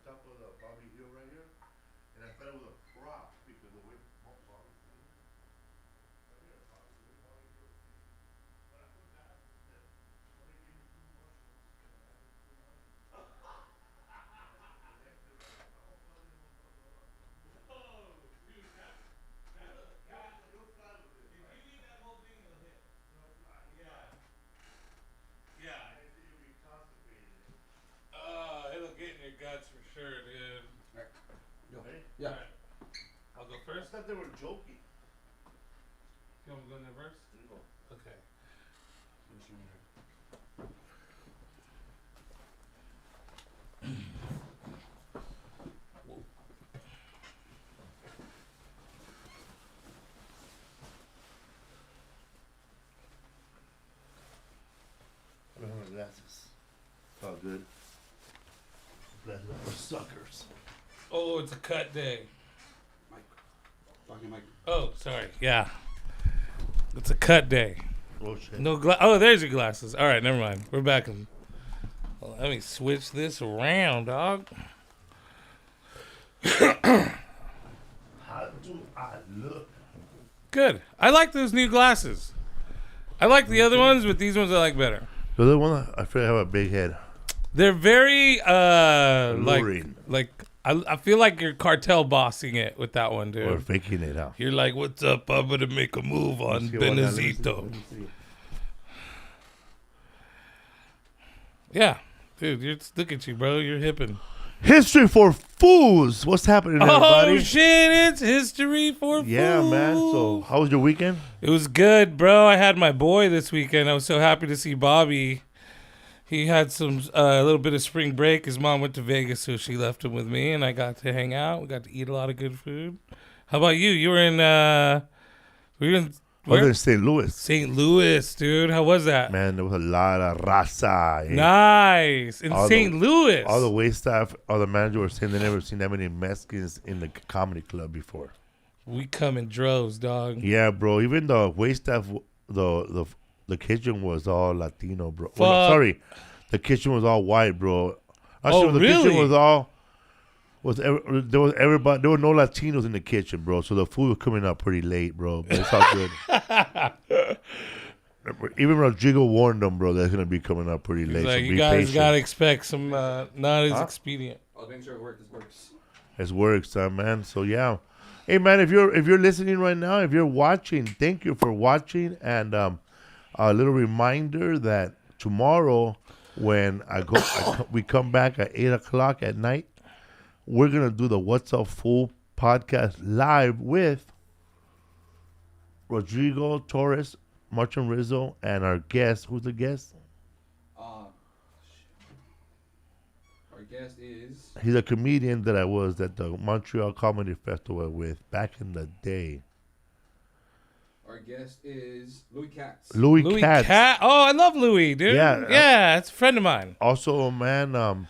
top of the Bobby Hill right here, and I thought it was a prop because the way Bobby. It'll get in your guts for sure, dude. Go. Hey? Yeah. Alright. I'll go I first. thought they were joking. You want me to go in there first? You go. Okay. I don't have my glasses. Oh, good. Glasses are for suckers. Oh, it's a cut day. Mike. Talking Mike. Oh, sorry. Yeah. It's a cut day. Oh, shit. No oh, there's your glasses. All right, never mind. We're back in. Well, let me switch this around, dog. How do I look? Good. I like those new glasses. I like the other ones, but these ones I like better. The other one, I feel I have a big head. They're very Alluring. like I feel like you're cartel bossing it with that one, dude. Or faking it out. You're like, what's up? I'm gonna make a move on Benazito. Yeah, dude, look at you, bro. You're hipping. History for Foos. What's happening, everybody? Oh shit! It's history for Yeah, fools. man. So, how was your weekend? It was good, bro. I had my boy this weekend. I was so happy to see Bobby. He had a little bit of spring break. His mom went to Vegas, so she left him with me, and I got to hang out. We got to eat a lot of good food. How about you? You were in I was in St. Louis. St. Louis, dude. How was that? Man, there was a lot of raza. Eh? Nice. In St. Louis. All the wait staff, all the managers were saying they never seen that many Mexicans in the comedy club before. We come in droves, dog. Yeah, bro. Even the wait staff, the kitchen was all Latino, bro. Well, sorry, the kitchen was all white, bro. Actually, the really? kitchen was all there was everybody. There were no Latinos in the kitchen, bro. So the food was coming up pretty late, bro. But it's all good. Even Rodrigo warned them, bro, that's gonna be coming up pretty late. Like, so you guys gotta expect some not as expedient. I'll make sure it works. It works, man. So yeah, hey man, if you're listening right now, if you're watching, thank you for watching. And a little reminder that tomorrow, when we come back at 8:00 at night, we're gonna do the What's Up Fool podcast live with Rodrigo Torres, Martin Rizzo, and our guest. Who's the guest? Our guest is. He's a comedian that I was at the Montreal Comedy Festival with back in the day. Our guest is Louis Katz. Louis Katz. Oh, I love Louis, dude. Yeah. Yeah, it's a friend of mine. Also, man,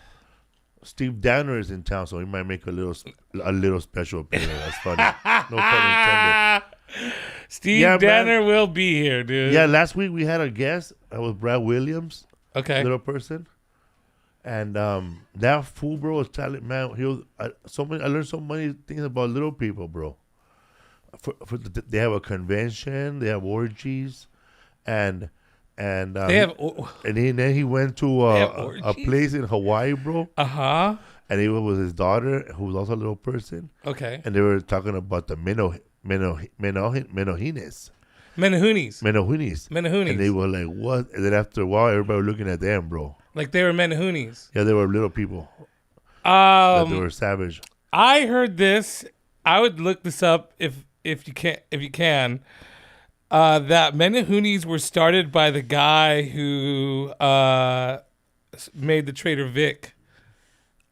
Steve Danner is in town, so he might make a little special appearance. That's funny. No pun intended. Steve Danner will be here, dude. Yeah, last week we had a guest. That was Brad Williams. Okay. Little person. And that fool, bro, was talent, man. He was I learned so many things about little people, bro. They have a convention, they have orgies, and they have and then he went to a place in Hawaii, bro. Uh-huh. And he was with his daughter, who was also a little person. Okay. And they were talking about the Menohines. Menahunis. And they were like, what? And then after a while, everybody was looking at them, bro. Like they were Menahunis. Yeah, they were little people. That they were savage. I heard this. I would look this up if you can. That Menahunis were started by the guy who made the Trader Vic.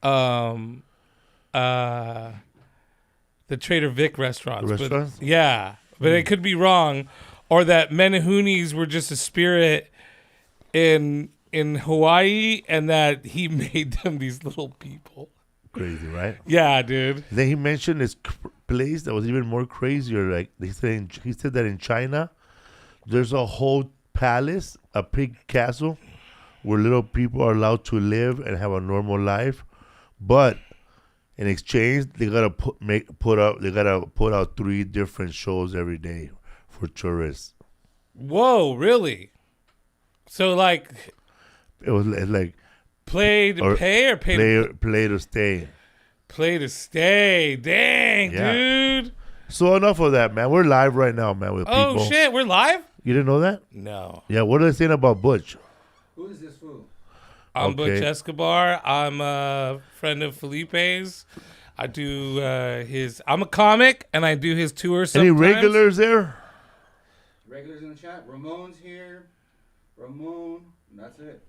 The Trader Vic restaurants. The restaurants? But it could be wrong. Or that Menahunis were just a spirit in Hawaii, and that he made them these little people. Crazy, right? Yeah, dude. Then he mentioned this place that was even more crazier. Like he said that in China, there's a whole palace, a big castle, where little people are allowed to live and have a normal life, but In exchange, they gotta put out 3 different shows every day for tourists. Whoa, really? So like, It's like play to pay or pay to play to stay. play to stay? Dang, Yeah. dude. So enough of that, man. We're live right now, man. With Oh people. shit, we're live? You didn't know that? No. Yeah. What are they saying about Butch? Who is this fool? I'm Okay. Butch Escobar. I'm a friend of Felipe's. I do I'm a comic and I do his tour sometimes. Any regulars there? Regulars in the chat. Ramon's here. Ramon. And that's it.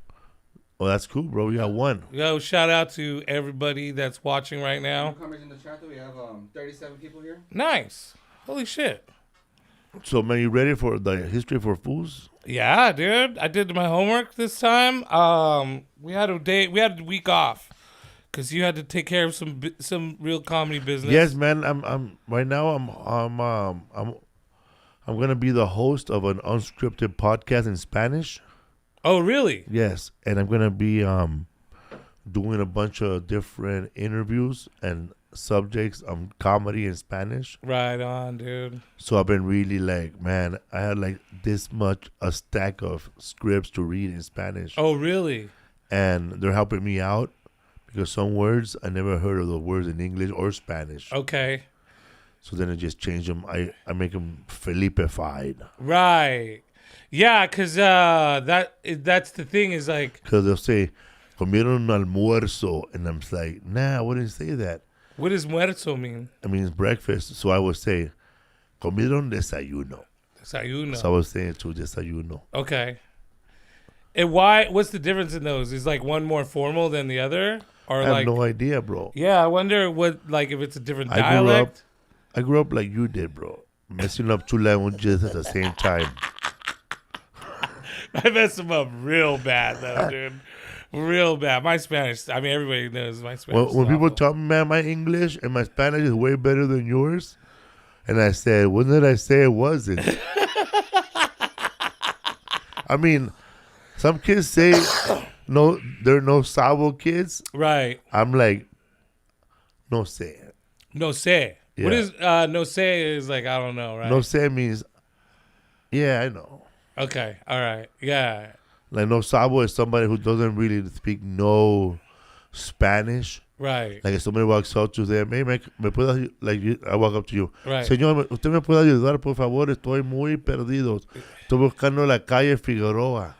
Oh, that's cool, bro. We got one. Yo, shout out to everybody that's watching right now. Newcomers in the chat though. We have 37 people here. Nice. Holy shit. So, man, you ready for the history for Foos? Yeah, dude. I did my homework this time. We had a week off because you had to take care of some real comedy business. Yes, man. I'm right now. I'm gonna be the host of an unscripted podcast in Spanish. Oh, really? Yes, and I'm gonna be doing a bunch of different interviews and subjects on comedy in Spanish. Right on, dude. So I've been really like, man, I had like this much a stack of scripts to read in Spanish. Oh, really? And they're helping me out because some words I never heard of the words in English or Spanish. Okay. So then I just change them. I make them Felipe-fied. Right. Yeah, because that's the thing is like... Because they'll say, comieron almuerzo. And I'm like, nah, I wouldn't say that. What does muerto mean? It means breakfast. So I would say, comieron desayuno. Desayuno. So I was saying to desayuno. Okay. And what's the difference in those? Is like one more formal than the other? Or I have like... no idea, bro. Yeah, I wonder what, like, if it's a different dialect. I grew up like you did, bro. Messing up 2 languages at the same time. I messed them up real bad, though, dude. Real bad. My Spanish, I mean, everybody knows my Spanish. When is people awful. tell me, man, my English and my Spanish is way better than yours, and I said, when did I say it wasn't? I mean, some kids say, no, there are no Sabo kids. Right. I'm like, no sé. No sé. Yeah. What is, no sé is like, I don't know, right? No sé means, yeah, I know. Okay. All right. Yeah. Like, no Sabo is somebody who doesn't really speak no Spanish. Right. Like, if somebody walks up to them, hey, me puede, like, I walk up to you. Right. Señor, ¿usted me puede ayudar, por favor? Estoy muy perdido. Estoy buscando la calle Figueroa.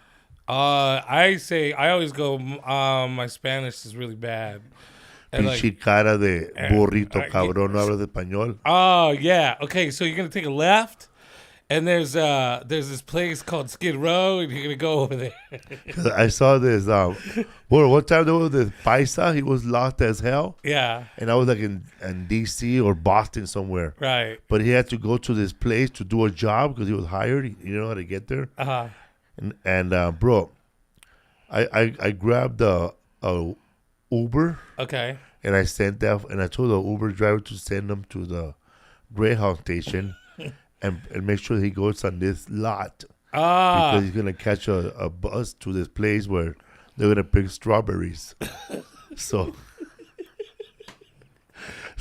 I always go, my Spanish is really bad. And Pinche cara de burrito, I- cabrón, no hablas español. Oh, yeah. Okay, so you're going to take a left, and there's this place called Skid Row, and you're going to go over there. I saw this, one time there was this paisa, he was lost as hell, Yeah, and I was like in D.C. or Boston somewhere. right. But he had to go to this place to do a job because he was hired. He didn't know how to get there. Uh-huh. And bro, I grabbed a Uber. Okay. And I sent that, and I told the Uber driver to send him to the Greyhound station and make sure he goes on this lot because he's going to catch a bus to this place where they're going to pick strawberries. so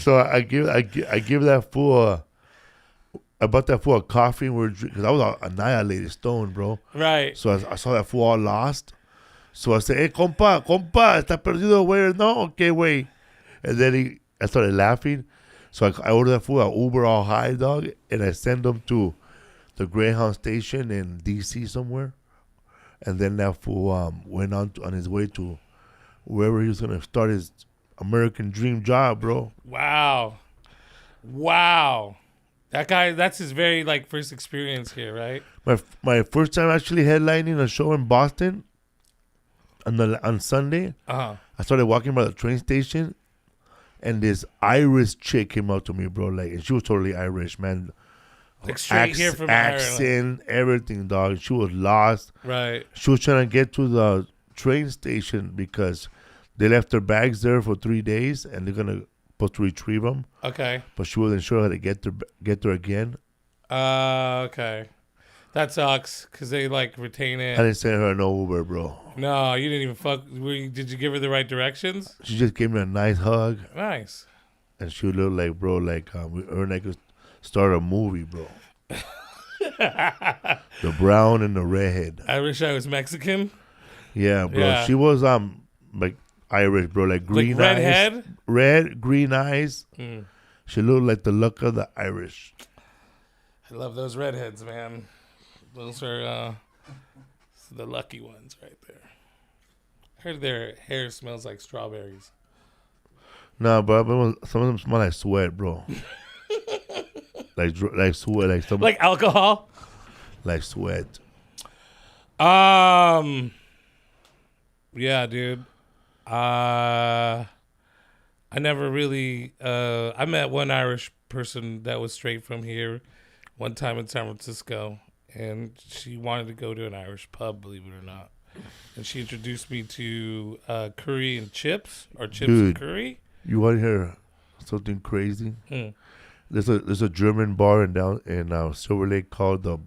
I give that fool I bought that fool a coffee and we're drinking, because I was annihilated stone, bro. Right. So I saw that fool all lost. So I said, hey, compa, está perdido, güey. No, okay, güey. And then I started laughing. So I ordered that fool an Uber all high, dog, and I sent him to the Greyhound station in D.C. somewhere. And then that fool went on his way to wherever he was going to start his American dream job, bro. Wow. That guy, that's his very, like, first experience here, right? My first time actually headlining a show in Boston on Sunday. Uh-huh. I started walking by the train station, and this Irish chick came up to me, bro. Like, and she was totally Irish, man. Like straight here from accent, everything, dog. She was lost. Right. She was trying to get to the train station because they left their bags there for 3 days, and they're supposed to retrieve them. Okay. But she wasn't sure how to get there again. Okay. That sucks because they, like, retain it. I didn't send her no Uber, bro. No, you didn't even fuck. Did you give her the right directions? She just gave me a nice hug. Nice. and she would look like, bro, like her and I could start a movie, bro. The brown and the redhead. I wish I was Mexican. Yeah, bro. Yeah. She was like Irish, bro, like green red eyes, head? red green eyes. Mm. She looked like the luck of the Irish. I love those redheads, man. Those are the lucky ones right there. I heard their hair smells like strawberries. No, but some of them smell like sweat, bro. like sweat, Like alcohol? like sweat. Yeah, dude. I never really. I met one Irish person that was straight from here, one time in San Francisco, and she wanted to go to an Irish pub, believe it or not. And she introduced me to curry and chips, or chips and curry. You want to hear something crazy? Hmm. There's a German bar in Silver Lake called the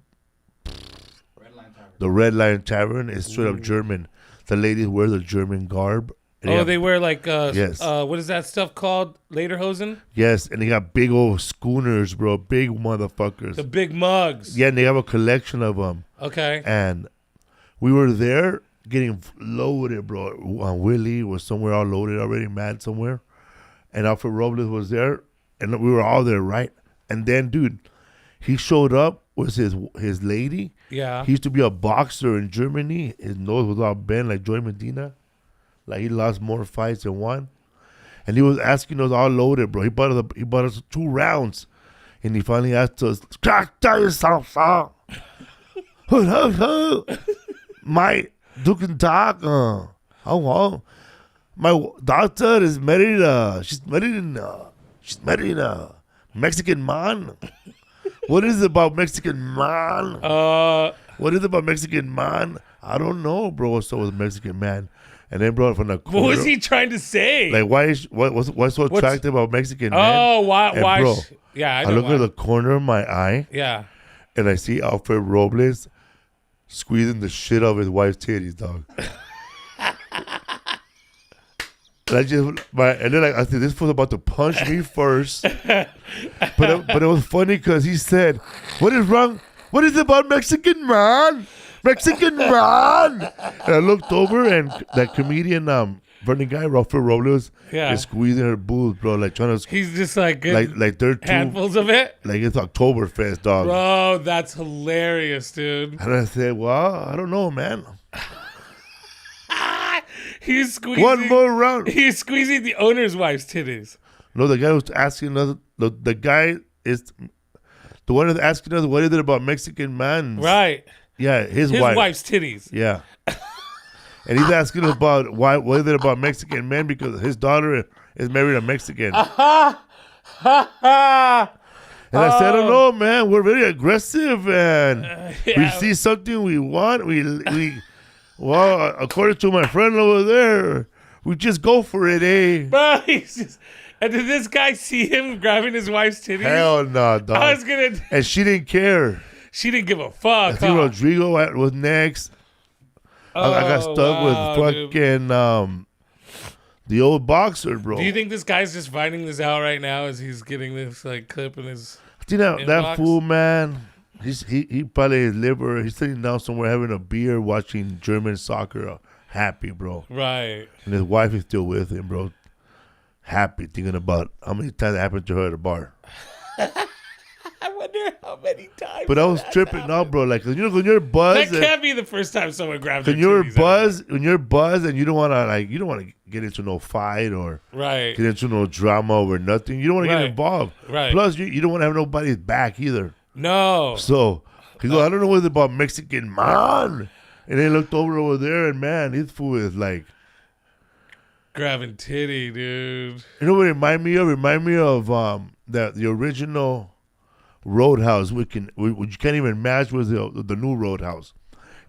Red Lion Tavern. It's straight up German. The ladies wear the German garb. They wear like yes. What is that stuff called? Lederhosen? Yes, and they got big old schooners, bro. Big motherfuckers. The big mugs. Yeah, and they have a collection of them. Okay. And we were there getting loaded, bro. Willie was somewhere all loaded already, mad somewhere. And Alfred Robles was there, and we were all there, right? And then, dude, he showed up with his lady. Yeah. He used to be a boxer in Germany. His nose was all bent like Joy Medina. Like he lost more fights than one. And he was asking us all loaded, bro. He bought us 2 rounds. And he finally asked us, my Guten Tag. My daughter is married. She's married a Mexican man. What is it about Mexican man? What is it about Mexican man? I don't know, bro. So was a Mexican man. And then brought from the corner. What was he trying to say? Like, what's so attractive about Mexican men? Oh, why? And Why? bro, Yeah, I look at the corner of my eye. Yeah. And I see Alfred Robles squeezing the shit out of his wife's titties, dog. And then I said, this was about to punch me first. but it was funny because he said, "What is wrong? What is it about Mexican man? Mexican man?" And I looked over, and that comedian, Bernie guy, Alfred Robles, is squeezing her boobs, bro, like trying to. He's just like like they're handfuls of it. Like it's Oktoberfest, dog. Bro, that's hilarious, dude. And I said, well, I don't know, man. He's squeezing one more round. He's squeezing the owner's wife's titties. No, the guy was asking us. The guy is the one that's asking us, what is it about Mexican man? Right. Yeah, his wife's titties. Yeah. And he's asking us about what is it about Mexican men, because his daughter is married a Mexican. And I said, I don't know, man. We're very aggressive, and we see something we want. Well, according to my friend over there, we just go for it, eh? Bro, and did this guy see him grabbing his wife's titties? Hell no, dog. I was gonna. And she didn't care. She didn't give a fuck. I think Rodrigo was next. I got stuck with fucking the old boxer, bro. Do you think this guy's just finding this out right now as he's getting this like clip in his? You know that fool, man. He probably his liver. He's sitting down somewhere having a beer, watching German soccer, happy, bro. Right. And his wife is still with him, bro. Happy, thinking about how many times it happened to her at a bar. I wonder how many times. But I was tripping out, bro. Like, when you're buzzed. That can't be the first time someone grabs. When you're buzzed, and you don't want to get into no fight or get into no drama over nothing. You don't want to get involved. Right. Plus, you don't want to have nobody's back either. No. So he goes, I don't know what it's about Mexican man. And they looked over there, and man, this fool is like grabbing titty, dude. You know what it remind me of? The original Roadhouse. You can't even match with the new Roadhouse.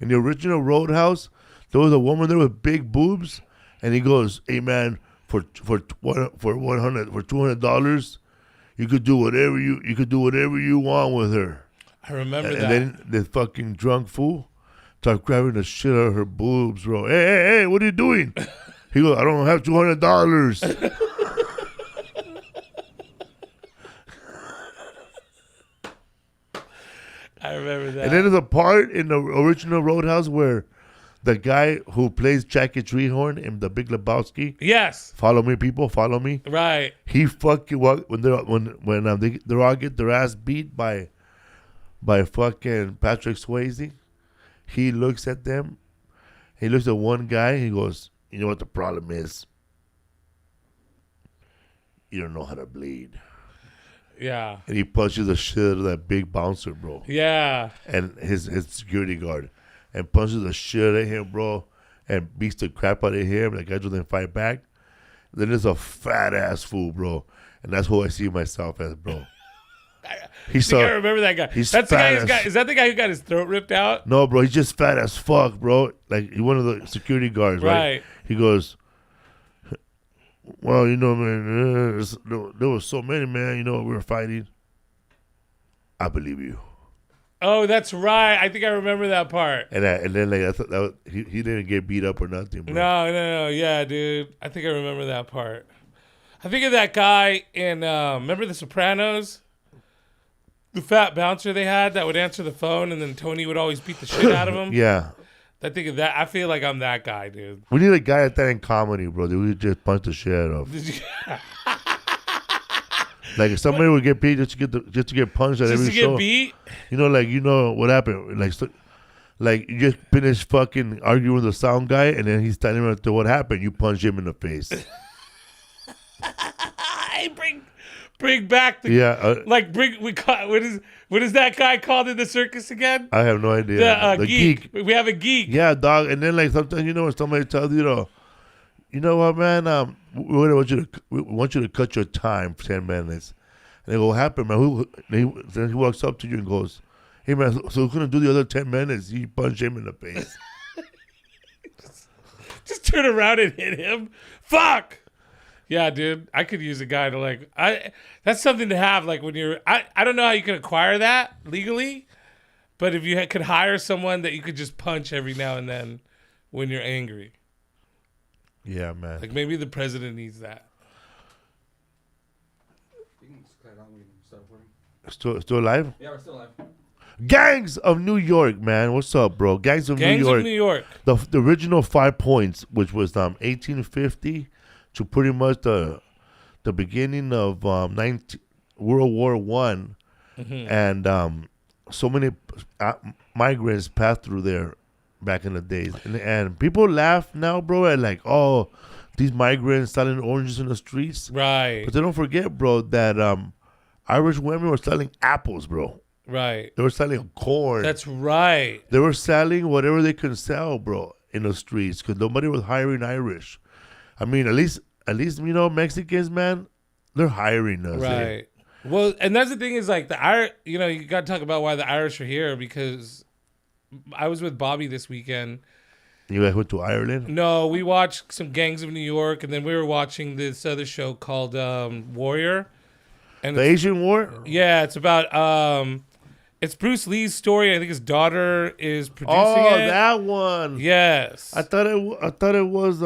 In the original Roadhouse, there was a woman there with big boobs, and he goes, "Hey man, for $200, you could do whatever you want with her." I remember that. And then the fucking drunk fool started grabbing the shit out of her boobs, bro. Hey, what are you doing? He goes, "I don't have $200. I remember that. And then there's a part in the original Roadhouse where the guy who plays Jackie Treehorn in The Big Lebowski. Yes. Follow me, people. Follow me. Right. He fucking when they all get their ass beat by fucking Patrick Swayze. He looks at them. He looks at one guy. He goes, "You know what the problem is? You don't know how to bleed." Yeah. And he punches the shit out of that big bouncer, bro. Yeah. And his security guard. And punches the shit out of him, bro. And beats the crap out of him. That guy doesn't fight back. Then there's a fat ass fool, bro. And that's who I see myself as, bro. I remember that guy. That's the guy. Is that the guy who got his throat ripped out? No, bro. He's just fat as fuck, bro. Like, he's one of the security guards, right? He goes, "Well, you know, man, there was so many, man. You know, we were fighting. I believe you." Oh, that's right. I think I remember that part. And then like I thought he didn't get beat up or nothing, bro. No. Yeah, dude. I think I remember that part. I think of that guy in remember The Sopranos? The fat bouncer they had that would answer the phone, and then Tony would always beat the shit out of him. Yeah. I think of that. I feel like I'm that guy, dude. We need a guy like that in comedy, bro. That we just punch the shit out of. Like if somebody would get beat just to get punched at every show. Just to get beat? You know, like, you know what happened? Like you just finished fucking arguing with the sound guy, and then he's telling him what happened. You punch him in the face. Bring back the what is that guy called in the circus again? I have no idea. The geek. We have a geek. Yeah, dog. And then like sometimes, you know, when somebody tells you, you know what, man? We want you to cut your time for 10 minutes. And they go, "What happened, man?" Then he walks up to you and goes, "Hey, man, so who's gonna do the other 10 minutes?" You punch him in the face. just turn around and hit him. Fuck. Yeah, dude. I could use a guy to that's something to have. Like when you're, I don't know how you can acquire that legally, but if you could hire someone that you could just punch every now and then when you're angry. Yeah, man. Like maybe the president needs that. You can just cut it out when we start recording. Still alive? Yeah, we're still alive. Gangs of New York, man. What's up, bro? Gangs of New York. The original 5 points, which was 1850 to pretty much the beginning of World War One, and so many migrants passed through there back in the days, and people laugh now, bro, at like, oh, these migrants selling oranges in the streets, right? But they don't forget, bro, that Irish women were selling apples, bro. Right. They were selling corn. That's right. They were selling whatever they could sell, bro, in the streets because nobody was hiring Irish. I mean, at least you know, Mexicans, man, they're hiring us. Right. Well, and that's the thing is like the Irish. You know, you got to talk about why the Irish are here because I was with Bobby this weekend. You guys went to Ireland? No, we watched some Gangs of New York, and then we were watching this other show called Warrior. And the Asian War? Yeah, it's about it's Bruce Lee's story. I think his daughter is producing it. Oh, that one. Yes. I thought it was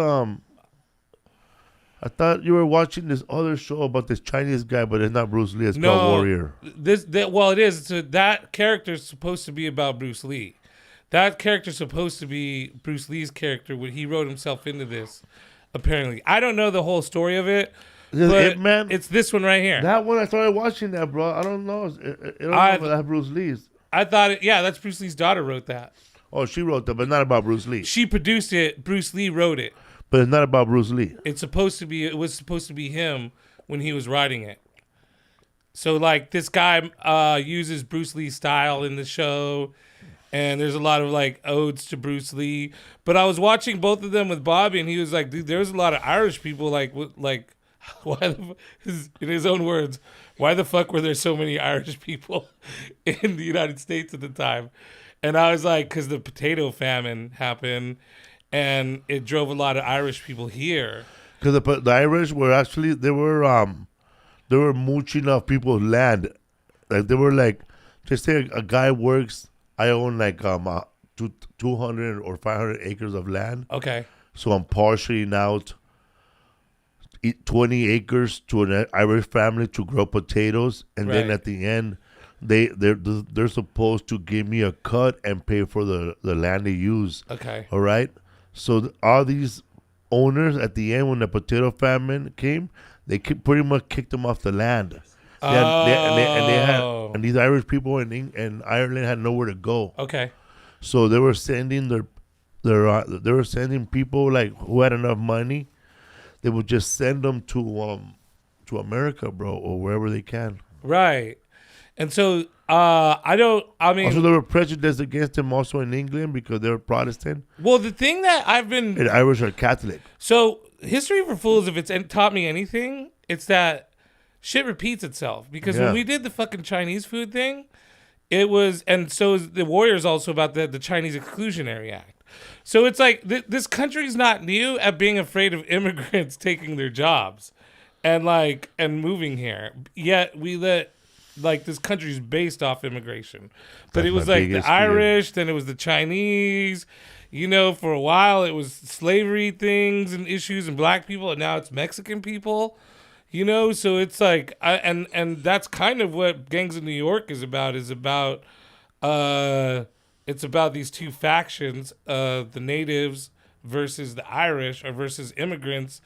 I thought you were watching this other show about this Chinese guy, but it's not Bruce Lee. It's called Warrior. Well, it is. So that character is supposed to be about Bruce Lee. That character is supposed to be Bruce Lee's character when he wrote himself into this, apparently. I don't know the whole story of it. But man? It's this one right here. That one, I started watching that, bro. I don't know. I don't know if that's Bruce Lee's. I thought, that's Bruce Lee's daughter wrote that. Oh, she wrote that, but not about Bruce Lee. She produced it. Bruce Lee wrote it. But it's not about Bruce Lee. It was supposed to be him when he was writing it. So, like, this guy uses Bruce Lee's style in the show, and there's a lot of, like, odes to Bruce Lee. But I was watching both of them with Bobby, and he was like, dude, there's a lot of Irish people, why in his own words, why the fuck were there so many Irish people in the United States at the time? And I was like, because the potato famine happened, and it drove a lot of Irish people here. Because the Irish were actually, they were mooching off people's land. Like, they were like, just say a guy works, I own like 200 or 500 acres of land. Okay. So I'm portioning out 20 acres to an Irish family to grow potatoes. And then at the end, they're supposed to give me a cut and pay for the land they use. Okay. All right. So all these owners at the end, when the potato famine came, they pretty much kicked them off the land. And these Irish people in Ireland had nowhere to go. Okay. So they were sending they were sending people like who had enough money. They would just send them to America, bro, or wherever they can. Right. And so Also, there were prejudice against them also in England because they were Protestant. Well, the thing that and Irish are Catholic. So, History for Fools, if it's taught me anything, it's that shit repeats itself. Because when we did the fucking Chinese food thing, it was, and so is the Warriors also about the Chinese Exclusionary Act. So it's like, this country's not new at being afraid of immigrants taking their jobs and moving here. Yet we let, this country's based off immigration. But it was the Irish, then it was the Chinese. For a while it was slavery things and issues and black people, and now it's Mexican people. So it's and that's kind of what Gangs of New York is about. It's about these two factions, the natives versus the Irish, or versus immigrants,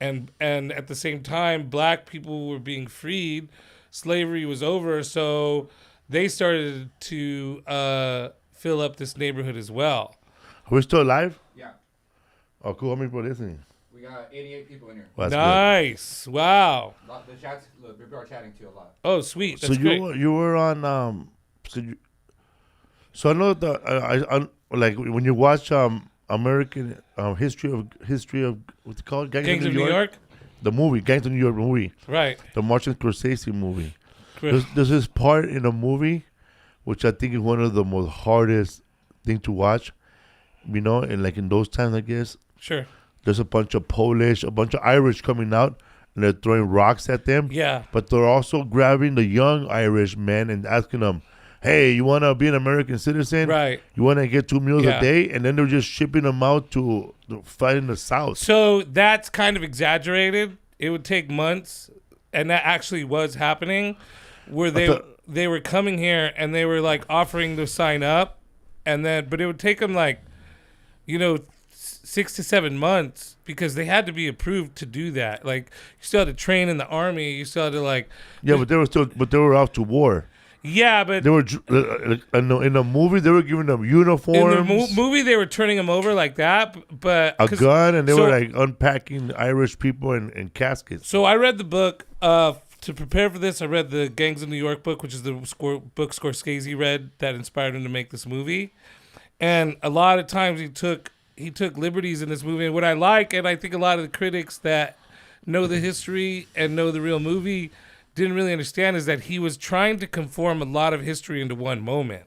and at the same time, black people were being freed. Slavery was over, so they started to fill up this neighborhood as well. Are we still alive? Yeah. Oh, cool. How many people listening? We got 88 people in here. Well, nice. Good. Wow. The chats, people are chatting too a lot. Oh, sweet. That's so great. you were on so I know that I like when you watch American history of what's it called? Gangs of New York? The movie, Gangs of New York movie. Right. The Martin Scorsese movie. There's this part in the movie which I think is one of the most hardest thing to watch. And in those times, I guess. Sure. There's a bunch of Polish, a bunch of Irish coming out, and they're throwing rocks at them. Yeah. But they're also grabbing the young Irish men and asking them, hey, you want to be an American citizen? Right. You want to get 2 meals a day? And then they're just shipping them out to fight in the South. So that's kind of exaggerated. It would take months, and that actually was happening, where they were coming here and they were offering to sign up, but it would take them 6 to 7 months because they had to be approved to do that. You still had to train in the army. You still had to but they were out to war. Yeah, but they were in the movie. They were giving them uniforms. In the movie, they were turning them over like that, but a gun, and they were unpacking Irish people in caskets. So I read the book to prepare for this. I read the Gangs of New York book, which is the book Scorsese read that inspired him to make this movie. And a lot of times he took liberties in this movie. And what I like, and I think a lot of the critics that know the history and know the real movie didn't really understand, is that he was trying to conform a lot of history into one moment.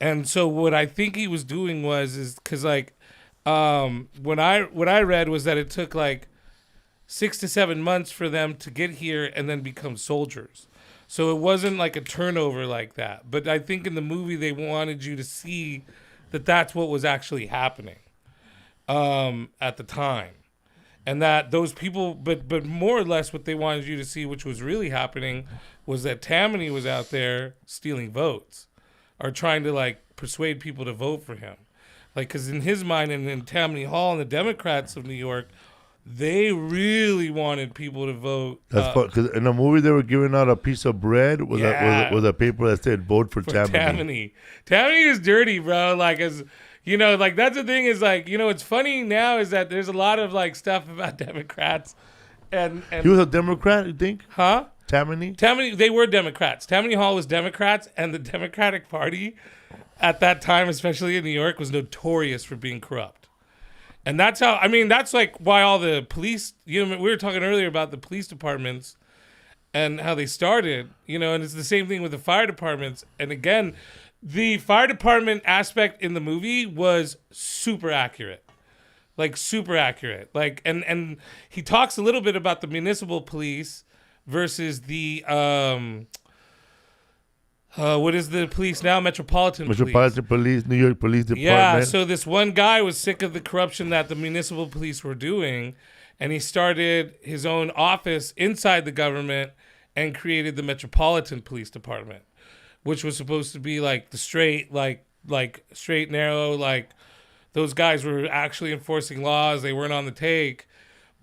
And so what I think he was doing is because what I read was that it took 6 to 7 months for them to get here and then become soldiers. So it wasn't a turnover like that. But I think in the movie they wanted you to see that that's what was actually happening at the time. And that those people, but more or less what they wanted you to see, which was really happening, was that Tammany was out there stealing votes or trying to persuade people to vote for him. Because in his mind and in Tammany Hall and the Democrats of New York, they really wanted people to vote. That's fun, because in the movie they were giving out a piece of bread with a paper that said "Vote for Tammany." Tammany is dirty, bro. That's the thing is it's funny now is that there's a lot of stuff about Democrats, and he was a Democrat, you think? Huh? Tammany, they were Democrats. Tammany Hall was Democrats, and the Democratic Party at that time, especially in New York, was notorious for being corrupt. And that's how, that's why all the police, we were talking earlier about the police departments and how they started, and it's the same thing with the fire departments. And again, the fire department aspect in the movie was super accurate. Super accurate. And he talks a little bit about the municipal police versus the, what is the police now? Metropolitan Police, New York Police Department. Yeah, so this one guy was sick of the corruption that the municipal police were doing, and he started his own office inside the government and created the Metropolitan Police Department, which was supposed to be like the straight, like straight, narrow, like those guys were actually enforcing laws. They weren't on the take.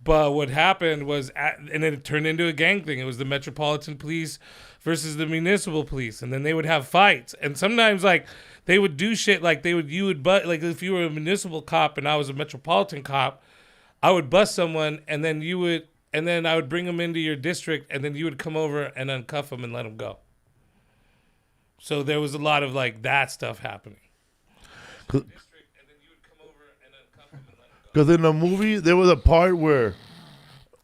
But what happened was, and then it turned into a gang thing. It was the Metropolitan Police versus the municipal police, and then they would have fights. And sometimes, like, they would do shit like like if you were a municipal cop and I was a metropolitan cop, I would bust someone, and then I would bring them into your district, and then you would come over and uncuff them and let them go. So there was a lot of like that stuff happening. Because in the movie, there was a part where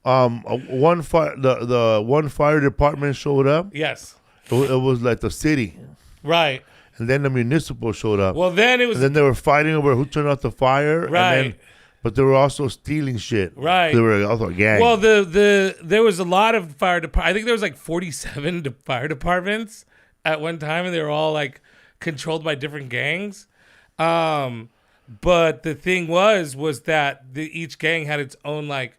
the one fire department showed up. Yes. It was like the city. Right. And then the municipal showed up. Well, then it was... And then they were fighting over who turned off the fire. Right. But they were also stealing shit. Right. They were also a gang. Well, there was a lot of fire departments. I think there was like 47 fire departments at one time, and they were all like controlled by different gangs. But the thing was that each gang had its own, like,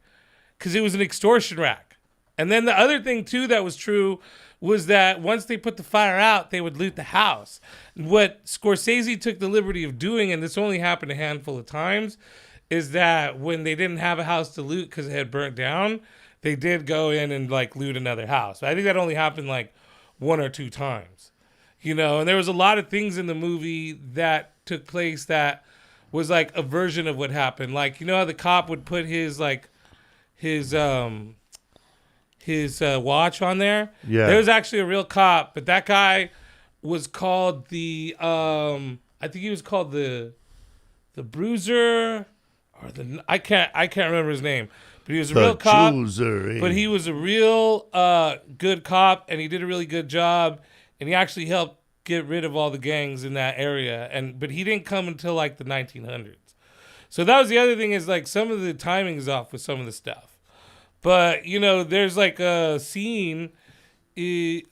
because it was an extortion rack. And then the other thing, too, that was true was that once they put the fire out, they would loot the house. What Scorsese took the liberty of doing, and this only happened a handful of times, is that when they didn't have a house to loot because it had burnt down, they did go in and, like, loot another house. But I think that only happened, like, 1 or 2 times. You know, and there was a lot of things in the movie that took place that was like a version of what happened. Like, you know how the cop would put his watch on there? Yeah. There was actually a real cop, but that guy was called I think he was called the Bruiser, or I can't remember his name. But he was a real cop. But he was a real good cop, and he did a really good job, and he actually helped get rid of all the gangs in that area, but he didn't come until like the 1900s. So that was the other thing, is like some of the timing is off with some of the stuff. But you know, there's like a scene, if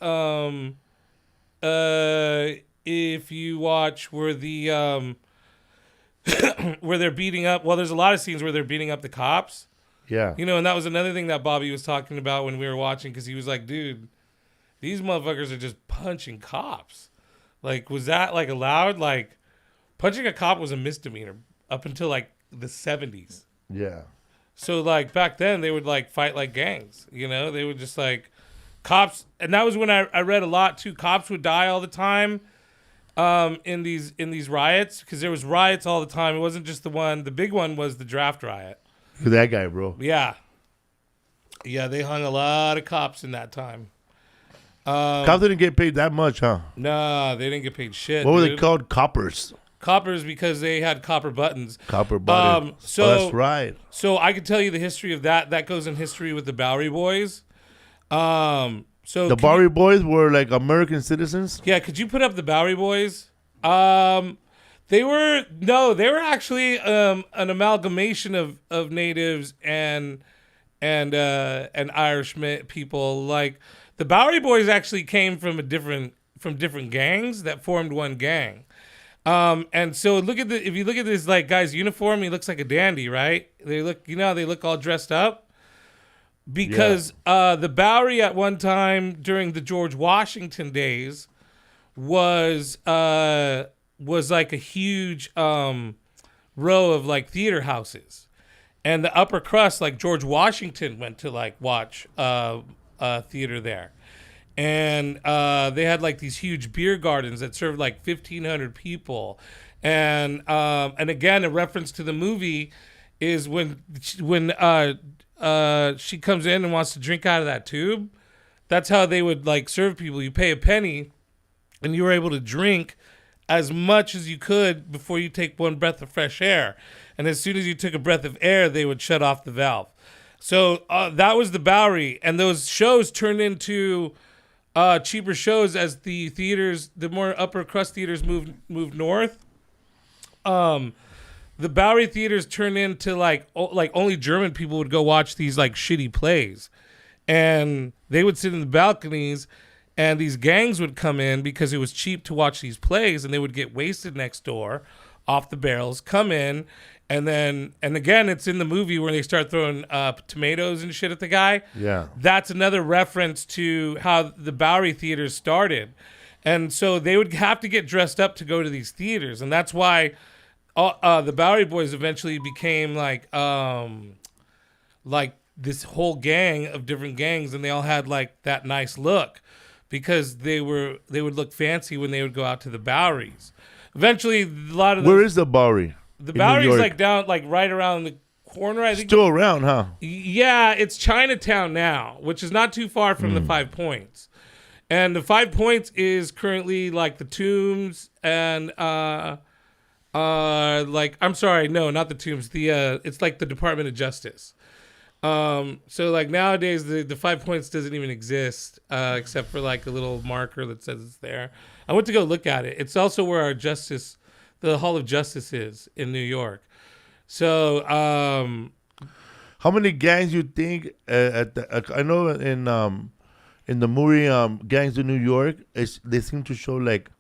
you watch where where they're beating up. Well, there's a lot of scenes where they're beating up the cops. Yeah. You know, and that was another thing that Bobby was talking about when we were watching, because he was like, dude, these motherfuckers are just punching cops. Like, was that, like, allowed? Like, punching a cop was a misdemeanor up until, like, the 70s. Yeah. So, like, back then, they would, like, fight like gangs, you know? They would just, like, cops... And that was when I read a lot, too. Cops would die all the time in these riots, because there was riots all the time. It wasn't just the one. The big one was the draft riot. That guy, bro. Yeah. Yeah, they hung a lot of cops in that time. Cops didn't get paid that much, huh? Nah, they didn't get paid shit. What were they called? Coppers. Coppers, because they had copper buttons. Copper buttons. So that's right. So I could tell you the history of that. That goes in history with the Bowery Boys. So the Bowery Boys were like American citizens. Yeah, could you put up the Bowery Boys? They were actually an amalgamation of natives and Irish people. Like, the Bowery Boys actually came from different gangs that formed one gang. And so if you look at this like guy's uniform, he looks like a dandy, right? They look, you know how they look all dressed up? Because the Bowery at one time during the George Washington days was like a huge row of like theater houses. And the upper crust, like George Washington went to like watch theater there. And they had like these huge beer gardens that served like 1,500 people. And again, a reference to the movie is when she comes in and wants to drink out of that tube. That's how they would like serve people. You pay a penny and you were able to drink as much as you could before you take one breath of fresh air. And as soon as you took a breath of air, they would shut off the valve. So that was the Bowery. And those shows turned into cheaper shows as the more upper crust theaters moved north. The Bowery theaters turned into like only German people would go watch these like shitty plays. And they would sit in the balconies, and these gangs would come in because it was cheap to watch these plays, and they would get wasted next door off the barrels, come in, and again, it's in the movie where they start throwing tomatoes and shit at the guy. Yeah. That's another reference to how the Bowery theaters started. And so they would have to get dressed up to go to these theaters, and that's why the Bowery Boys eventually became like this whole gang of different gangs, and they all had like that nice look because they would look fancy when they would go out to the Boweries. Eventually, a lot of Where is the Bowery? the in New Bowery's York? like down, like right around the corner. I think. Still around, huh? Yeah, it's Chinatown now, which is not too far from the 5 Points. And the 5 Points is currently like the Tombs and like I'm sorry, no, not the Tombs. It's like the Department of Justice. So like nowadays the 5 Points doesn't even exist except for like a little marker that says it's there. I went to go look at it. It's also where the Hall of Justice is in New York. So how many gangs you think I know in the movie Gangs of New York, they seem to show like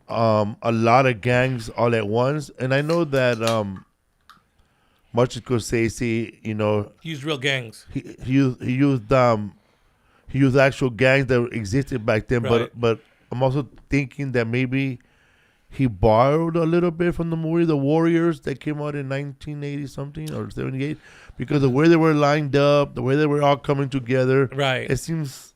a lot of gangs all at once, and I know that Martin Scorsese, used real gangs. he used actual gangs that existed back then, Right. but I'm also thinking that maybe he borrowed a little bit from the movie The Warriors that came out in 1980 something or 78, because the way they were lined up, the way they were all coming together, Right. it seems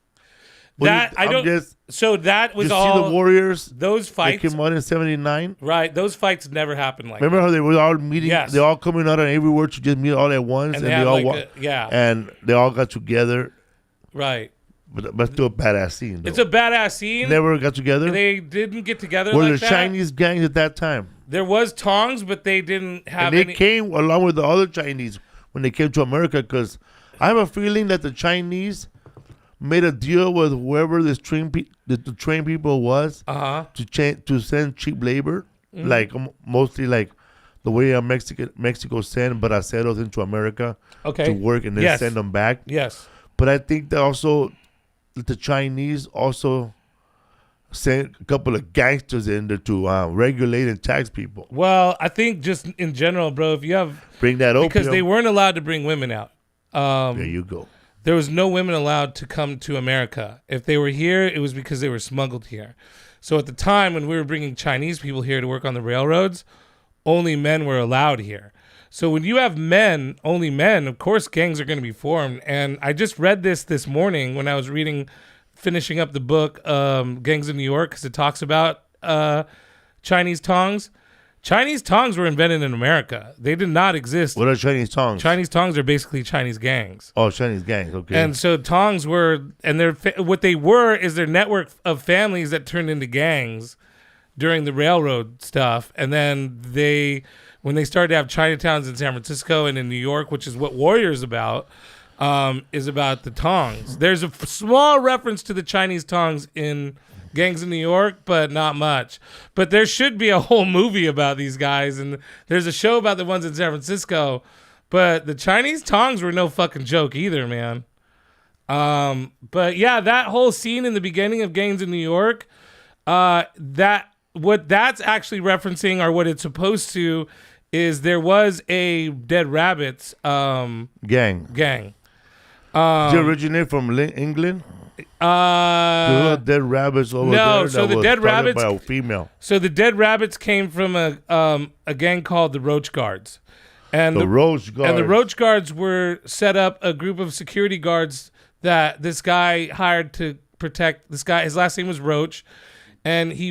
That I don't. So that was you all. see the Warriors Those that fights, came out in 79. right? Those fights never happened like Remember how they were all meeting? Yes. They all coming out of everywhere to just meet all at once, And and they they had all like yeah. and they all got together. that. Right. But still a badass scene. Though. It's a badass scene. Never got together. They didn't get together Were like the that. Chinese gangs at that time? There was tongs, but they didn't have And they any. came along with the other Chinese when they came to America, because I have a feeling that the Chinese made a deal with whoever the train people was to send cheap labor, like mostly like the way Mexico send braceros into America Okay. to work and then Yes. send them back. Yes. But I think that also the Chinese also sent a couple of gangsters in there to regulate and tax people. Well, I think just in general, bro, if you have Bring that opium. because they weren't allowed to bring women out. There you go. There was no women allowed to come to America. If they were here, it was because they were smuggled here. So at the time when we were bringing Chinese people here to work on the railroads, only men were allowed here. So when you have men, only men, of course gangs are going to be formed. And I just read this morning when I was finishing up the book Gangs of New York, because it talks about Chinese tongs. Chinese tongs were invented in America. They did not exist. What are Chinese tongs? Chinese tongs are basically Chinese gangs. Oh, Chinese gangs. Okay. And so tongs were, and what they were is their network of families that turned into gangs during the railroad stuff. And then when they started to have Chinatowns in San Francisco and in New York, which is what Warrior's about, is about the tongs. There's a small reference to the Chinese tongs in Gangs in New York, but not much. But there should be a whole movie about these guys, and there's a show about the ones in San Francisco. But the Chinese tongs were no fucking joke either, man. But yeah, that whole scene in the beginning of Gangs in New York, what that's actually referencing, or what it's supposed to, is there was a Dead Rabbits gang. Did it originate from England? Dead Rabbits over no, there. so that the was Dead started Rabbits by a female. So the Dead Rabbits came from a gang called the Roach Guards, and The Roach Guards. And the Roach Guards were set up a group of security guards that this guy hired to protect this guy. His last name was Roach, and he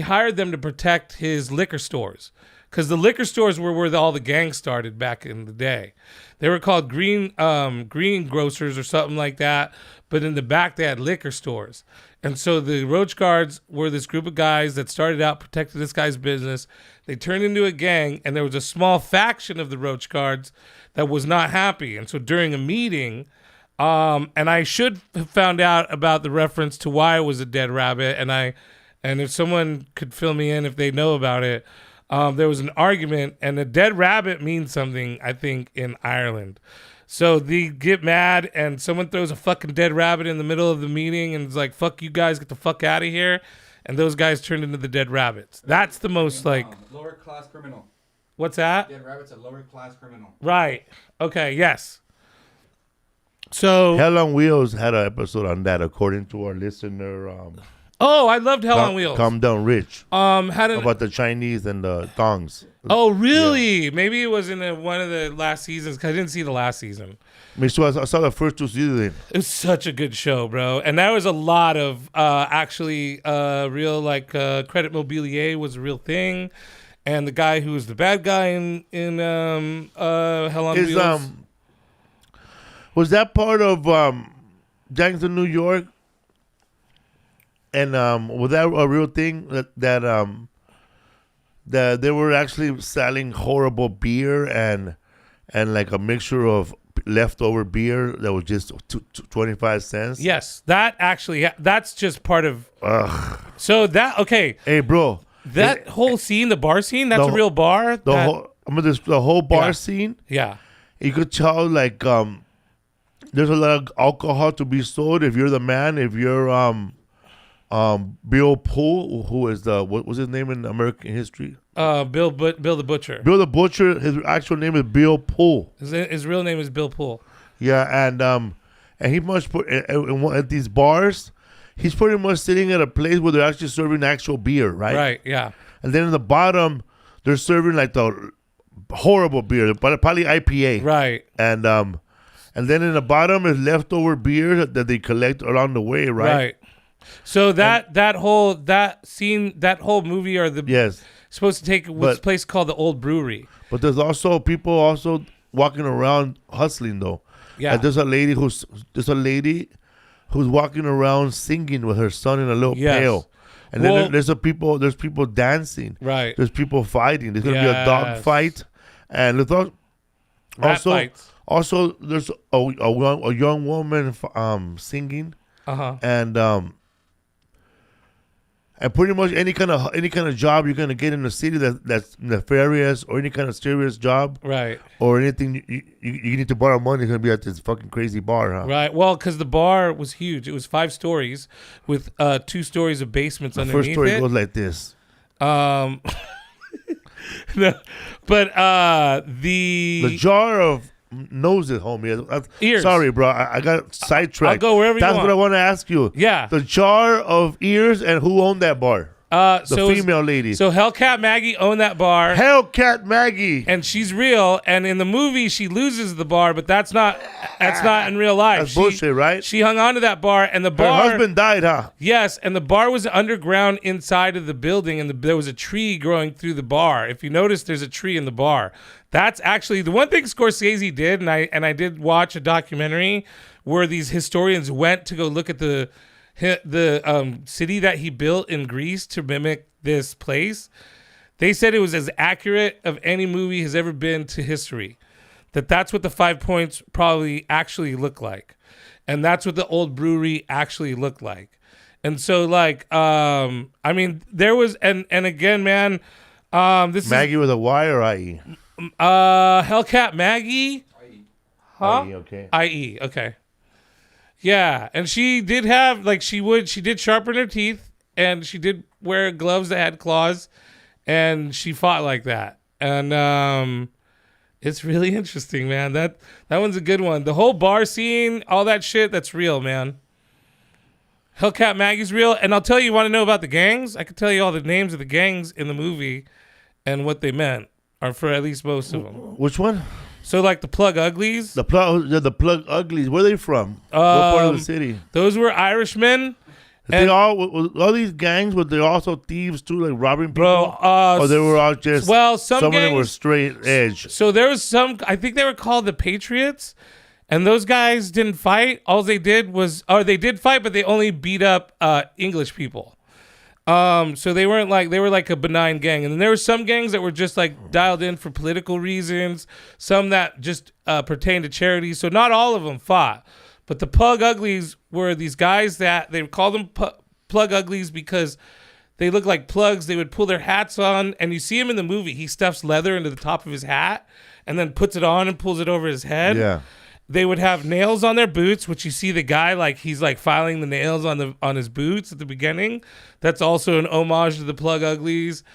hired them to protect his liquor stores, because the liquor stores were where all the gangs started back in the day. They were called green grocers or something like that, but in the back they had liquor stores. And so the Roach Guards were this group of guys that started out protecting this guy's business. They turned into a gang, and there was a small faction of the Roach Guards that was not happy. And so during a meeting, and I should have found out about the reference to why it was a dead rabbit, and if someone could fill me in if they know about it, there was an argument, and a dead rabbit means something, I think, in Ireland. So they get mad, and someone throws a fucking dead rabbit in the middle of the meeting, and it's like, fuck you guys, get the fuck out of here. And those guys turned into the dead rabbits. That's the most, like... Lower class criminal. What's that? Dead rabbit's a lower class criminal. Right. Okay, yes. So... Hell on Wheels had an episode on that, according to our listener. Oh, I loved Hell on Wheels. Calm Down Rich. Had an, About the Chinese and the thongs. oh, really? Yeah. Maybe it was in one of the last seasons, because I didn't see the last season. So I saw the first 2 seasons. It was such a good show, bro. And there was a lot of actually real, like, credit mobilier was a real thing. And the guy who was the bad guy in Hell on Wheels. Was that part of Gangs of New York? And was that a real thing that they were actually selling horrible beer and like a mixture of leftover beer that was just 25 cents? Yes, that actually, that's just part of. Ugh. So that, okay. Hey, bro. That whole scene, the bar scene, that's a real bar. The whole bar scene. Yeah. You could tell, like, there's a lot of alcohol to be sold if you're the man. If you're Bill Poole, who is what was his name in American history? Bill the Butcher. Bill the Butcher. His actual name is Bill Poole. His real name is Bill Poole. Yeah, and he must put at these bars. He's pretty much sitting at a place where they're actually serving actual beer, right? Right. Yeah. And then in the bottom, they're serving like the horrible beer, probably IPA. Right. And then in the bottom is leftover beer that they collect along the way, right? Right. So that whole movie or supposed to take this place called the Old Brewery. But there's also people also walking around hustling though. Yeah. And there's a lady who's walking around singing with her son in a little pail. And then there's people dancing. Right. There's people fighting. There's gonna be a dog fight. And also there's a young woman singing. Uh-huh. And pretty much any kind of job you're gonna get in the city that's nefarious or any kind of serious job, right? Or anything you need to borrow money is gonna be at this fucking crazy bar, huh? Right. Well, because the bar was huge. It was 5 stories with 2 stories of basements underneath it. The first story goes like this. No, but the jar of noses, homie. Ears. Sorry, bro. I got sidetracked. I'll go wherever you want. That's what I want to ask you. Yeah. The jar of ears and who owned that bar? The female lady. So Hellcat Maggie owned that bar. Hellcat Maggie. And she's real. And in the movie, she loses the bar, but that's not in real life. That's bullshit, right? She hung on to that bar, and the bar. Her husband died, huh? Yes, and the bar was underground inside of the building, and there was a tree growing through the bar. If you notice, there's a tree in the bar. That's actually the one thing Scorsese did, and I did watch a documentary where these historians went to go look at the city that he built in Greece to mimic this place. They said it was as accurate of any movie has ever been to history. That's what the 5 points probably actually look like. And that's what the old brewery actually looked like. And so like, I mean, there was, and again, man, this Maggie with a Y or I-E? Hellcat Maggie. I-E. Huh? I-E, okay. I-E, okay. Yeah, and she did have, like, she did sharpen her teeth, and she did wear gloves that had claws, and she fought like that. And it's really interesting, man. That one's a good one. The whole bar scene, all that shit, that's real, man. Hellcat Maggie's real. And I'll tell you, want to know about the gangs? I could tell you all the names of the gangs in the movie and what they meant, or for at least most of them. Which one? So, like, the Plug Uglies. The Plug Uglies. Where are they from? What part of the city? Those were Irishmen. They all these gangs, but they're also thieves too, like robbing people. Bro, or they were all just some of them gangs were straight edge. So there was some. I think they were called the Patriots, and those guys didn't fight. All they did was, or they did fight, but they only beat up English people. So they were like a benign gang. And then there were some gangs that were just like dialed in for political reasons, some that just pertained to charity. So not all of them fought. But the Plug Uglies were these guys that they called them Plug Uglies because they look like plugs. They would pull their hats on, and you see him in the movie. He stuffs leather into the top of his hat and then puts it on and pulls it over his head. Yeah. They would have nails on their boots, which you see the guy like he's like filing the nails on his boots at the beginning. That's also an homage to the Plug Uglies.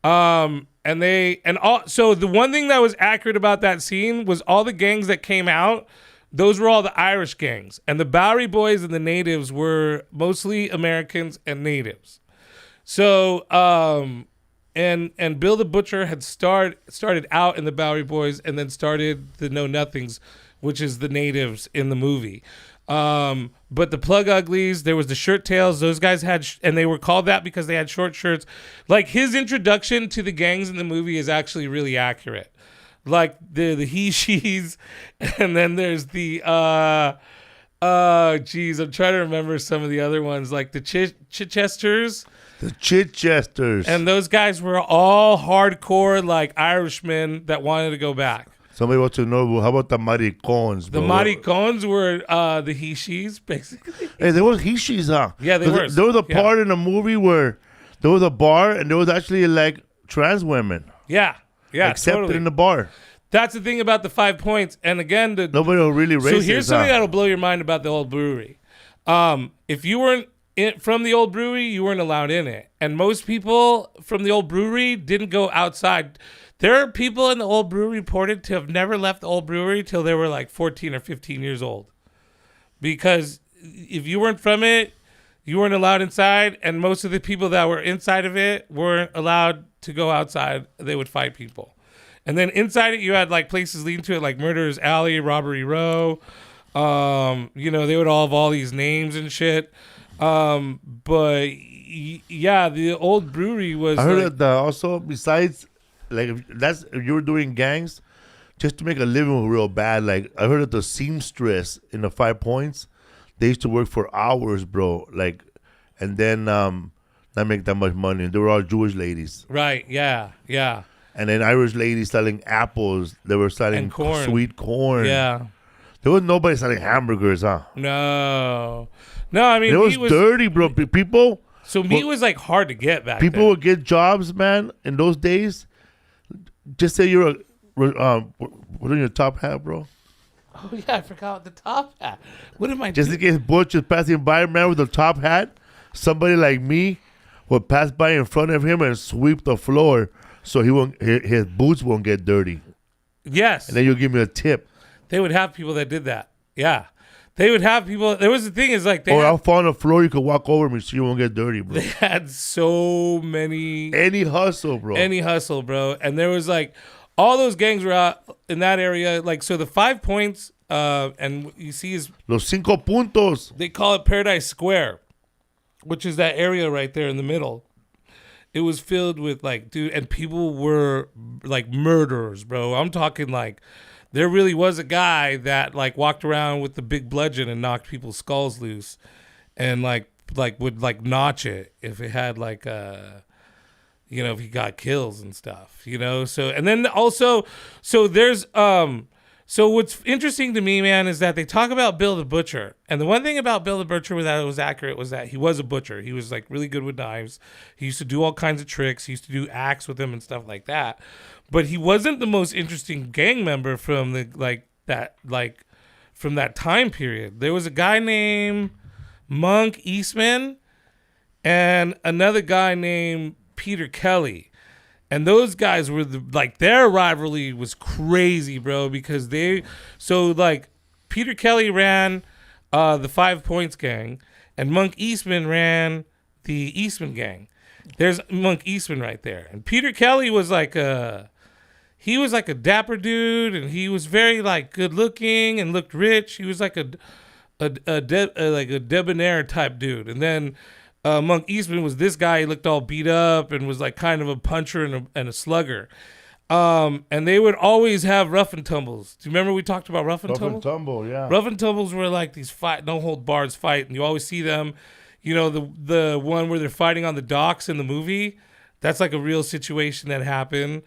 So the one thing that was accurate about that scene was all the gangs that came out those were all the Irish gangs. And the Bowery Boys and the natives were mostly Americans and natives. So, and Bill the Butcher had started out in the Bowery Boys and then started the Know Nothings, which is the natives in the movie. But the Plug Uglies, there was the Shirt Tails. Those guys had, and they were called that because they had short shirts. Like, his introduction to the gangs in the movie is actually really accurate. Like the he, she's, and then there's the, geez, I'm trying to remember some of the other ones, like the Chichesters. The Chichesters. And those guys were all hardcore, like, Irishmen that wanted to go back. Somebody wants to know, how about the Maricones, The bro? Maricones were the he, she's, basically. Hey, there was he, she's, huh? Yeah, they were. There was a part in the movie where there was a bar and there was actually, like, trans women. Yeah. Yeah, accepted totally. in the bar. That's the thing about the 5 points. And again, Nobody will really raise it. So here's something that'll blow your mind about the old brewery. If you weren't from the old brewery, you weren't allowed in it. And most people from the old brewery didn't go outside. There are people in the old brewery reported to have never left the old brewery till they were like 14 or 15 years old. Because if you weren't from it, you weren't allowed inside. And most of the people that were inside of it weren't allowed to go outside. They would fight people. And then inside it, you had like places leading to it, like Murderer's Alley, Robbery Row. They would all have all these names and shit. But yeah, the old brewery was. I heard that also, besides, like, if you were doing gangs, just to make a living real bad. Like, I heard that the seamstress in the 5 points, they used to work for hours, bro. Like, and then not make that much money. They were all Jewish ladies. Right. Yeah. Yeah. And then Irish ladies selling apples. They were selling corn. Sweet corn. Yeah. There was nobody selling hamburgers, huh? No. I mean, it was dirty, bro. People. So meat was like hard to get back. People then. would get jobs, man. In those days, just say you're what on your top hat, bro? Oh yeah, I forgot the top hat. What am I? Just in case Butch is passing by, man, with a top hat, somebody like me would pass by in front of him and sweep the floor so his boots won't get dirty. Yes. And then you'll give me a tip. They would have people that did that. Yeah. They would have people. There was the thing is like. I'll fall on the floor. You could walk over me so you won't get dirty, bro. They had so many. Any hustle, bro. And there was like, all those gangs were out in that area. Like, so the 5 points, and you see is. Los 5 puntos. They call it Paradise Square, which is that area right there in the middle. It was filled with like, dude, and people were like murderers, bro. I'm talking like. There really was a guy that like walked around with the big bludgeon and knocked people's skulls loose, and like would like notch it if it had like if he got kills and stuff, So and then also there's so what's interesting to me, man, is that they talk about Bill the Butcher, and the one thing about Bill the Butcher that was accurate was that he was a butcher. He was like really good with knives. He used to do all kinds of tricks. He used to do acts with them and stuff like that. But he wasn't the most interesting gang member from from that time period. There was a guy named Monk Eastman and another guy named Peter Kelly. And those guys were their rivalry was crazy, bro, because Peter Kelly ran the 5 Points gang and Monk Eastman ran the Eastman gang. There's Monk Eastman right there. And Peter Kelly was like a dapper dude, and he was very like good looking and looked rich. He was like a debonair type dude. And then Monk Eastman was this guy. He looked all beat up and was like kind of a puncher and a slugger. And they would always have rough and tumbles. Do you remember we talked about rough and tumble? Rough and tumble, yeah. Rough and tumbles were like these no hold bars fight, and you always see them. The one where they're fighting on the docks in the movie. That's like a real situation that happened.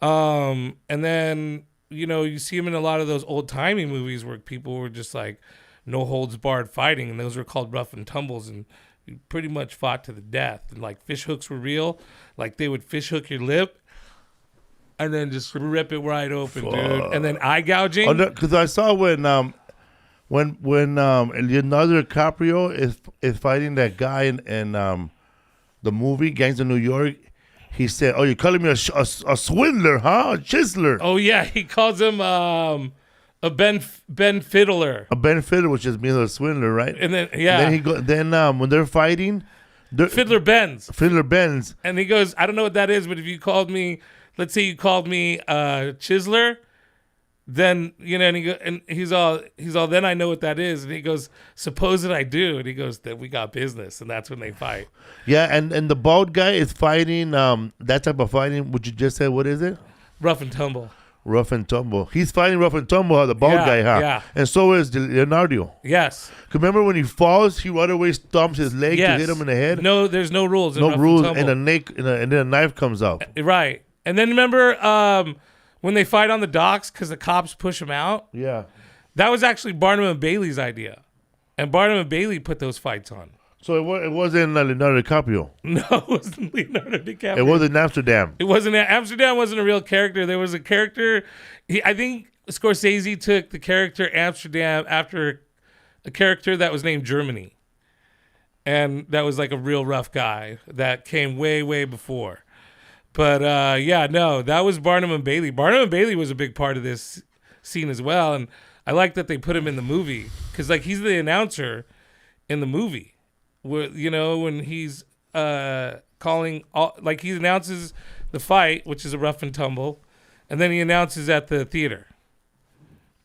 And then, you see them in a lot of those old timey movies where people were just like no holds barred fighting, and those were called rough and tumbles, and you pretty much fought to the death. And like fish hooks were real. Like they would fish hook your lip and then just rip it right open, dude. And then eye gouging. Because I saw when Leonardo DiCaprio is fighting that guy in the movie Gangs of New York. He said, "Oh, you're calling me a swindler, huh? A chiseler." Oh yeah, he calls him A Ben Fiddler. A Ben Fiddler, which is means a swindler, right? And then Then when they're fighting, Fiddler Benz. Fiddler Benz. And he goes, I don't know what that is, but if you called me, let's say you called me Chiseler, then and he's all then I know what that is, and he goes, suppose that I do, and he goes, then we got business, and that's when they fight. Yeah, and the bald guy is fighting that type of fighting. What you just said, what is it? Rough and tumble. Rough and tumble. He's fighting rough and tumble, the bald guy, huh? Yeah. And so is Leonardo. Yes. Remember when he falls, he right away stomps his leg to hit him in the head? No, there's no rules. No rules, and then a knife comes out. Right. And then remember when they fight on the docks because the cops push him out? Yeah. That was actually Barnum and Bailey's idea. And Barnum and Bailey put those fights on. So it wasn't Leonardo DiCaprio. No, it wasn't Leonardo DiCaprio. It wasn't Amsterdam. It wasn't. Amsterdam wasn't a real character. There was a character. I think Scorsese took the character Amsterdam after a character that was named Germany. And that was like a real rough guy that came way, way before. But that was Barnum and Bailey. Barnum and Bailey was a big part of this scene as well. And I like that they put him in the movie because he's the announcer in the movie. Where, when he's calling, he announces the fight, which is a rough and tumble, and then he announces at the theater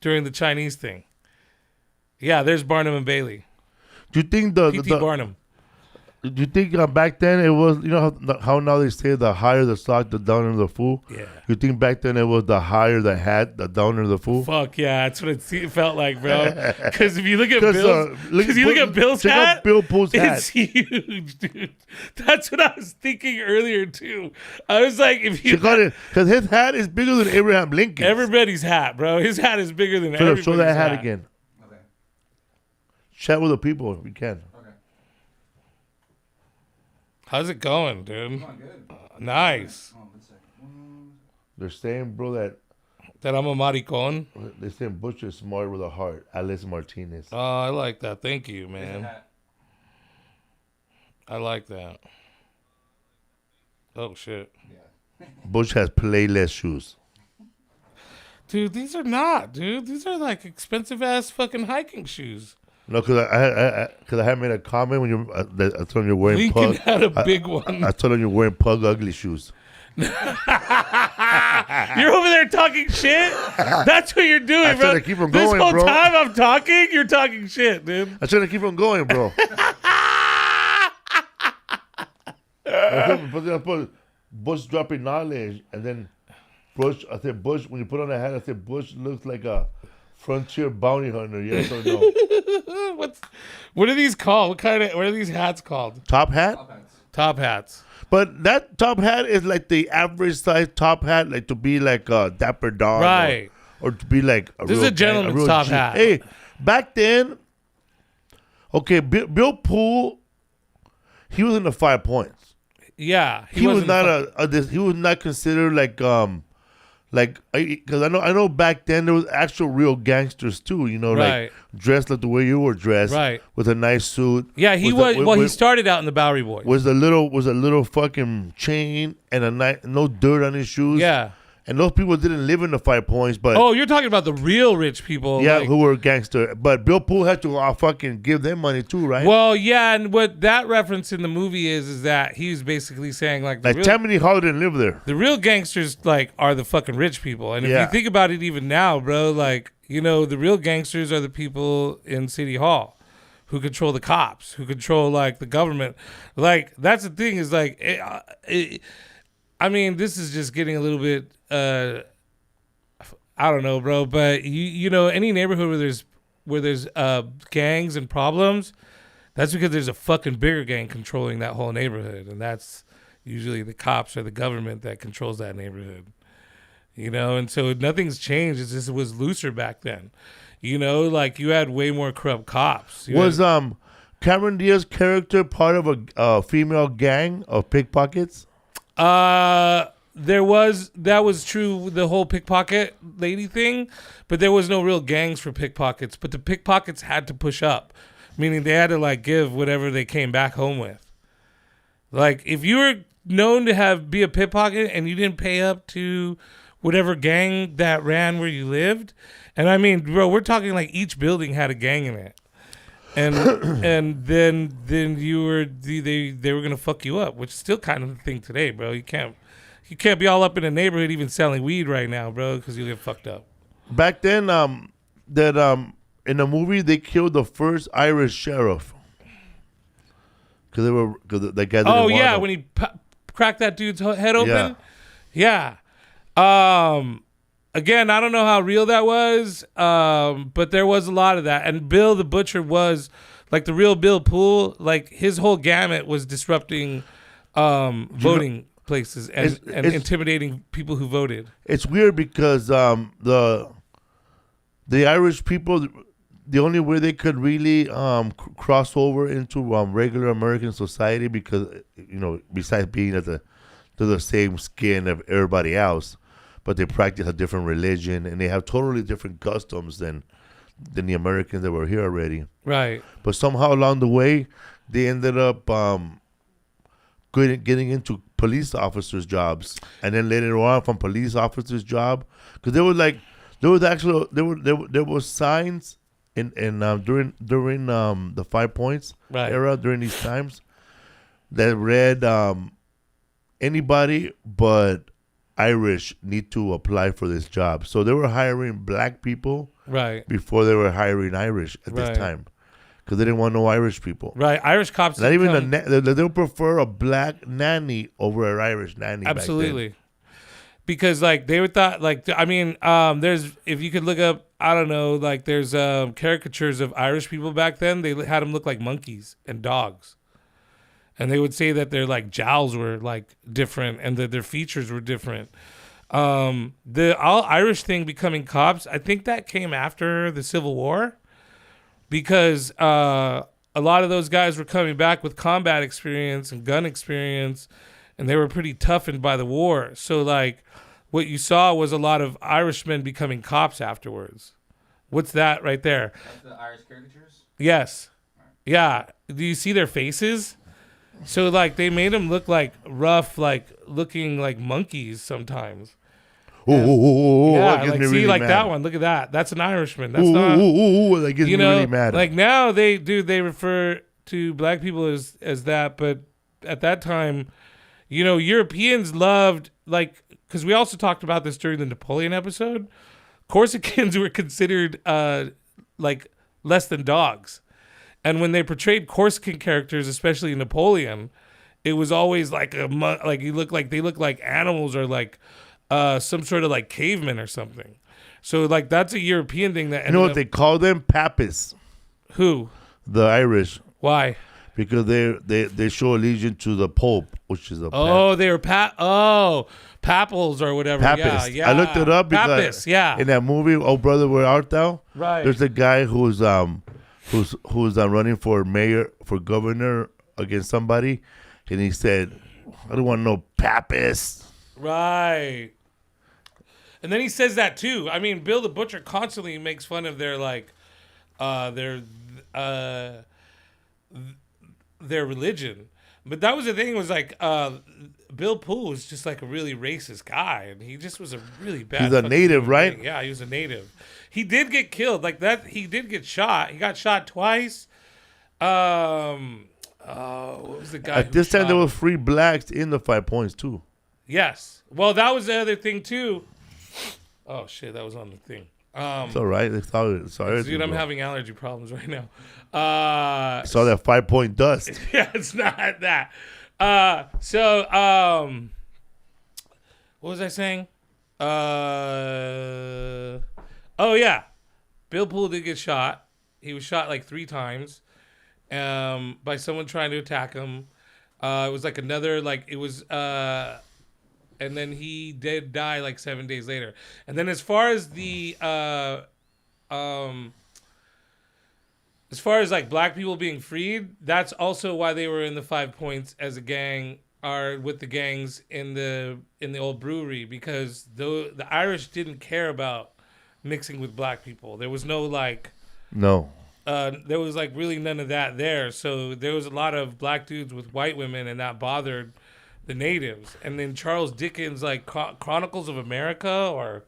during the Chinese thing. Yeah, there's Barnum and Bailey. Do you think P.T. Barnum? Do you think back then it was, how now they say the higher the sock, the downer the fool? Yeah. You think back then it was the higher the hat, the downer the fool? Fuck yeah, that's what it felt like, bro. Because if you look at Bill's check hat, out Bill Pooh's hat. it's huge, dude. That's what I was thinking earlier too. I was like, because his hat is bigger than Abraham Lincoln. Everybody's hat, bro. His hat is bigger than everybody's show that hat again. Okay. Chat with the people if we can. Okay. How's it going, dude? Come on, good. Nice. Oh, 1 second. They're saying, bro, that I'm a maricon. they're saying Butch is smart with a heart. Alice Martinez. Oh, I like that. Thank you, Here's man. the hat. I like that. Oh, shit. Yeah. Butch has Playless shoes. Dude, these are not, dude. These are like expensive-ass fucking hiking shoes. No, because I had made a comment when I told him you're wearing Lincoln pug. had a big one. I told him you're wearing pug ugly shoes. You're over there talking shit? That's what you're doing, I bro. tried to keep 'em this going, whole bro. time I'm talking, you're talking shit, dude. I trying to keep on going, bro. I put Bush dropping knowledge, and then Bush. I said Bush. When you put on a hat, I said Bush looks like a frontier bounty hunter. Yes or no? What are these called? What are these hats called? Top hat. Top hats. Top hats. But that top hat is like the average size top hat, like to be like a dapper dog, Right. Or to be like This is a gentleman's real top G. hat. Hey, back then, okay, Bill Poole, he was in the 5 points. Yeah, He was not he was not considered because I know back then there was actual real gangsters too, Right. like dressed like the way you were dressed, Right. with a nice suit. Yeah, he he started out in the Bowery Boys. Was a little fucking chain and no dirt on his shoes. Yeah. And those people didn't live in the 5 points, but Oh, you're talking about the real rich people. yeah, like- who were gangster. But Bill Poole had to fucking give them money too, right? Well, yeah, and what that reference in the movie is that he's basically saying like Tammany Hall didn't live there. the real gangsters are the fucking rich people. And if Yeah. you think about it even now, bro, the real gangsters are the people in City Hall who control the cops, who control the government. That's the thing is I mean, this is just getting a little bit I don't know, bro, but any neighborhood where there's gangs and problems, that's because there's a fucking bigger gang controlling that whole neighborhood, and that's usually the cops or the government that controls that neighborhood. And so nothing's changed. It's just it was looser back then. You had way more corrupt cops. Was Cameron Diaz's character part of a female gang of pickpockets? That was true, the whole pickpocket lady thing, but there was no real gangs for pickpockets. But the pickpockets had to push up, meaning they had to give whatever they came back home with. If you were known to be a pickpocket and you didn't pay up to whatever gang that ran where you lived. And I mean, bro, we're talking like each building had a gang in it. And and then you were they were gonna fuck you up, which is still kind of the thing today, bro. You can't be all up in the neighborhood even selling weed right now, bro, because you get fucked up. Back then, in the movie they killed the first Irish sheriff because that guy. Oh yeah, when he cracked that dude's head open. Yeah. Again, I don't know how real that was, but there was a lot of that. And Bill the Butcher was, like, the real Bill Poole. Like, his whole gamut was disrupting voting places and intimidating people who voted. It's weird because the Irish people, the only way they could really cross over into regular American society, because, you know, besides being to the same skin of everybody else, but they practice a different religion and they have totally different customs than the Americans that were here already. Right. But somehow along the way, they ended up getting into police officers' jobs, and then later on from police officers' job, because there was signs during the 5 Points era, during these times, that read anybody but Irish need to apply for this job. So they were hiring black people before they were hiring Irish at this time, because they didn't want no Irish people. Right, Irish cops. Not even they'll prefer a black nanny over an Irish nanny. Absolutely, back then. Because like they would thought, like, I mean, there's, if you could look up, I don't know, like there's caricatures of Irish people back then. They had them look like monkeys and dogs. And they would say that their like jowls were like different and that their features were different. The all Irish thing becoming cops, I think that came after the Civil War, because a lot of those guys were coming back with combat experience and gun experience, and they were pretty toughened by the war. So like what you saw was a lot of Irishmen becoming cops afterwards. What's that right there? That's the Irish caricatures? Yes. Yeah. Do you see their faces? So, like, they made them look like rough, like, looking like monkeys sometimes. Yeah, like, see, really like mad. That one. Look at that. That's an Irishman. That's not. That gets me really mad. Like, now they refer to black people as that, but at that time, you know, Europeans loved, like, because we also talked about this during the Napoleon episode, Corsicans were considered, like, less than dogs. And when they portrayed Corsican characters, especially Napoleon, it was always like they look like animals, or like some sort of like cavemen or something. So like that's a European thing that. You know what they call them? Papists. Who? The Irish. Why? Because they show allegiance to the Pope, which is a. Oh, they were Papals or whatever. Papists. Yeah. I looked it up because Papists, yeah. In that movie, Oh Brother, Where Art Thou? Right. There's a guy who's running for mayor, for governor against somebody, and he said, "I don't want no Papists." Right. And then he says that too. I mean, Bill the Butcher constantly makes fun of their religion. But that was the thing, was like Bill Poole was just like a really racist guy, and he just was a really bad. He's a native, right? Yeah, he was a native. He did get killed, like that. He did get shot. He got shot twice. What was the guy? At this time, there was 3 blacks in the 5 Points too. Yes. Well, that was the other thing too. Oh shit, that was on the thing. It's all right. Sorry, dude, I'm having allergy problems right now. Saw that 5 Point dust. Yeah, it's not that. What was I saying? Oh yeah, Bill Poole did get shot. He was shot like 3 times, by someone trying to attack him. It was like another, like it was, and then he did die like 7 days later. And then as far as like black people being freed, that's also why they were in the 5 Points as a gang, or with the gangs in the old brewery, because the Irish didn't care about mixing with black people. There was no like. No. There was like really none of that there. So there was a lot of black dudes with white women, and that bothered the natives. And then Charles Dickens, like Chronicles of America or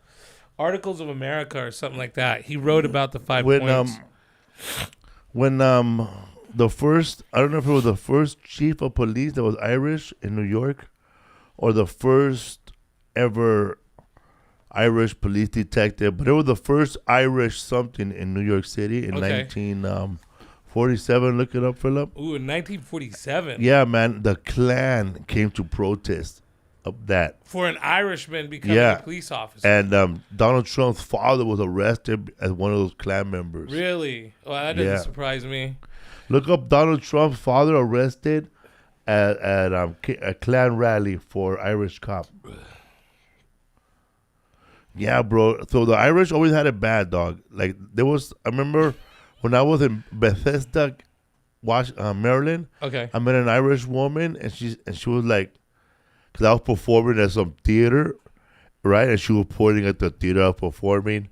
Articles of America or something like that. He wrote about the 5 points. When the first, I don't know if it was the first chief of police that was Irish in New York, or the first ever Irish police detective, but it was the first Irish something in New York City in 1947. Look it up, Philip. Ooh, in 1947. Yeah, man, the Klan came to protest of that. For an Irishman becoming a police officer. And Donald Trump's father was arrested as one of those Klan members. Really? Well, that doesn't surprise me. Look up Donald Trump's father arrested at a Klan rally for Irish cop. Yeah, bro. So the Irish always had it bad, dog. Like I remember when I was in Bethesda, Maryland. Okay. I met an Irish woman, and she was like, because I was performing at some theater, right? And she was pointing at the theater I was performing.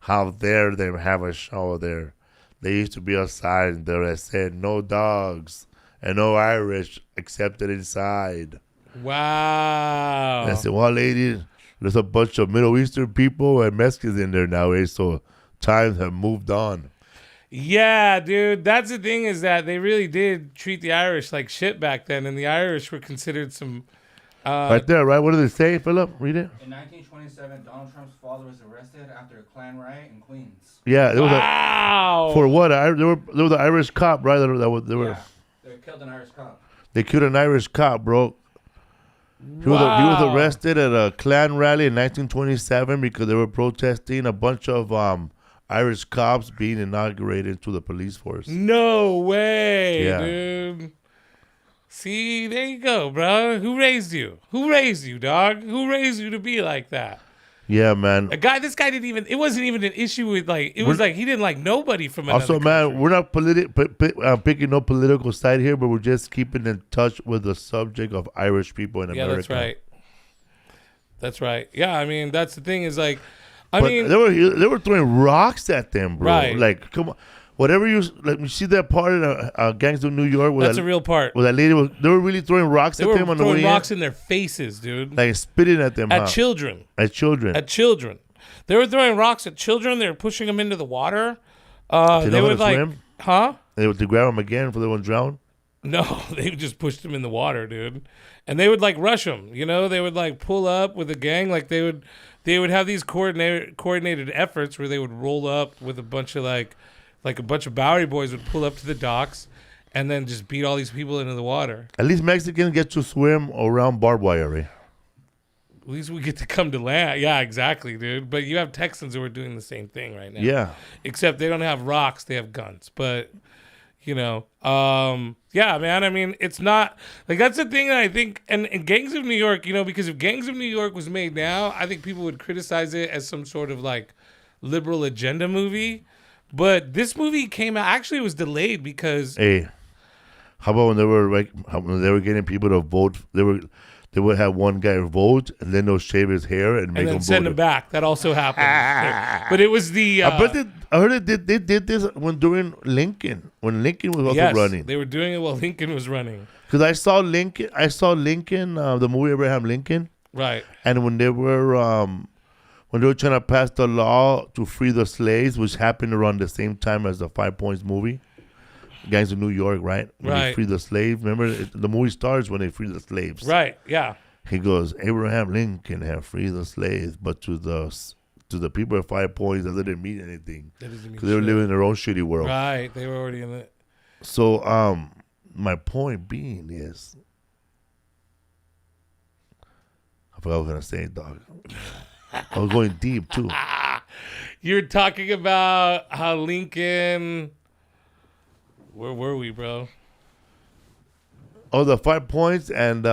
How dare they have a show there? They used to be a sign there that said no dogs and no Irish accepted inside. Wow. And I said, well, lady, there's a bunch of Middle Eastern people and Mexicans in there nowadays, so times have moved on. Yeah, dude. That's the thing, is that they really did treat the Irish like shit back then, and the Irish were considered some... right there, right? What did it say, Philip? Read it. In 1927, Donald Trump's father was arrested after a Klan riot in Queens. Yeah, it was for what? There was an Irish cop, right? They killed an Irish cop. They killed an Irish cop, bro. He was arrested at a Klan rally in 1927 because they were protesting a bunch of Irish cops being inaugurated into the police force. No way, dude. See, there you go, bro. Who raised you? Who raised you, dog? Who raised you to be like that? Yeah, man. This guy didn't even, it wasn't even an issue with he didn't like nobody from another country. Man, we're not picking no political side here, but we're just keeping in touch with the subject of Irish people in America. Yeah, that's right. That's right. Yeah, I mean, that's the thing is they were throwing rocks at them, bro. Right. Like, come on. Whatever you see that part in Gangs of New York. That's a real part. Where that lady they were really throwing rocks at them on the way in. Throwing rocks in their faces, dude. Like spitting at them. At children. At children. At children. They were throwing rocks at children. They were pushing them into the water. They would swim? Huh? They would grab them again for they would drown? No, they would just push them in the water, dude. And they would rush them. You know, they would pull up with a gang. Like they would have these coordinated efforts where they would roll up with a bunch of a bunch of Bowery Boys would pull up to the docks and then just beat all these people into the water. At least Mexicans get to swim around barbed wire. At least we get to come to land. Yeah, exactly, dude. But you have Texans who are doing the same thing right now. Yeah. Except they don't have rocks, they have guns. But, yeah, man, I mean, it's not... that's the thing that I think... And Gangs of New York, because if Gangs of New York was made now, I think people would criticize it as some sort of, liberal agenda movie. But this movie came out... Actually, it was delayed because... Hey, how about when they were getting people to vote? They would have one guy vote, and then they'll shave his hair and make him send him back. That also happened. But it was the... I heard they did this during Lincoln. When Lincoln was also running. They were doing it while Lincoln was running. Because I saw Lincoln, the movie Abraham Lincoln. Right. And when they were trying to pass the law to free the slaves, which happened around the same time as the 5 Points movie, Gangs of New York, right? When they free the slaves. Remember, the movie starts when they free the slaves. Right, yeah. He goes, Abraham Lincoln had freed the slaves, but to the people at 5 Points, that didn't mean anything. Because they were living in their own shitty world. Right, they were already in it. So, my point being is, I forgot what I was going to say, dog. I was going deep, too. You're talking about how Lincoln... Where were we, bro? Oh, the 5 Points and...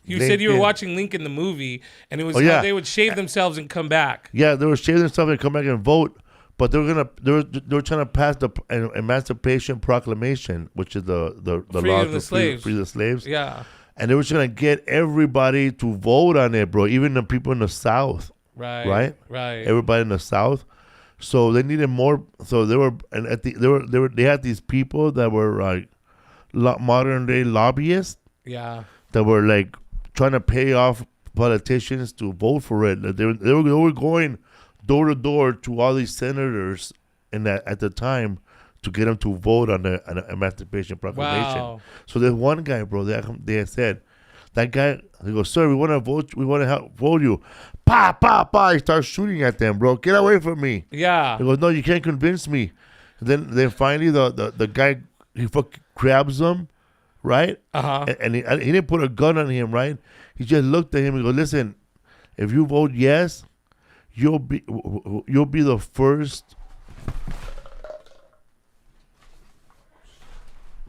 You said you were watching Lincoln the movie, and it was how they would shave themselves and come back. Yeah, they were shaving themselves and come back and vote, but they were trying to pass the Emancipation Proclamation, which is the law to free the slaves. Yeah. And they were trying to get everybody to vote on it, bro. Even the people in the South. Right. Everybody in the South. So they needed more. So they had these people that were like modern day lobbyists. Yeah. that were like trying to pay off politicians to vote for it. They were going door to door to all these senators at the time to get them to vote on the Emancipation Proclamation. Wow. So there's one guy, bro. They had said, that guy, he goes, sir, we want to vote. We want to help vote you. Pa, pa, pa. He starts shooting at them, bro. Get away from me. Yeah. He goes, no, you can't convince me. And then finally the guy, he fucking grabs him, right? Uh-huh. And he didn't put a gun on him, right? He just looked at him and goes, listen, if you vote yes, you'll be the first.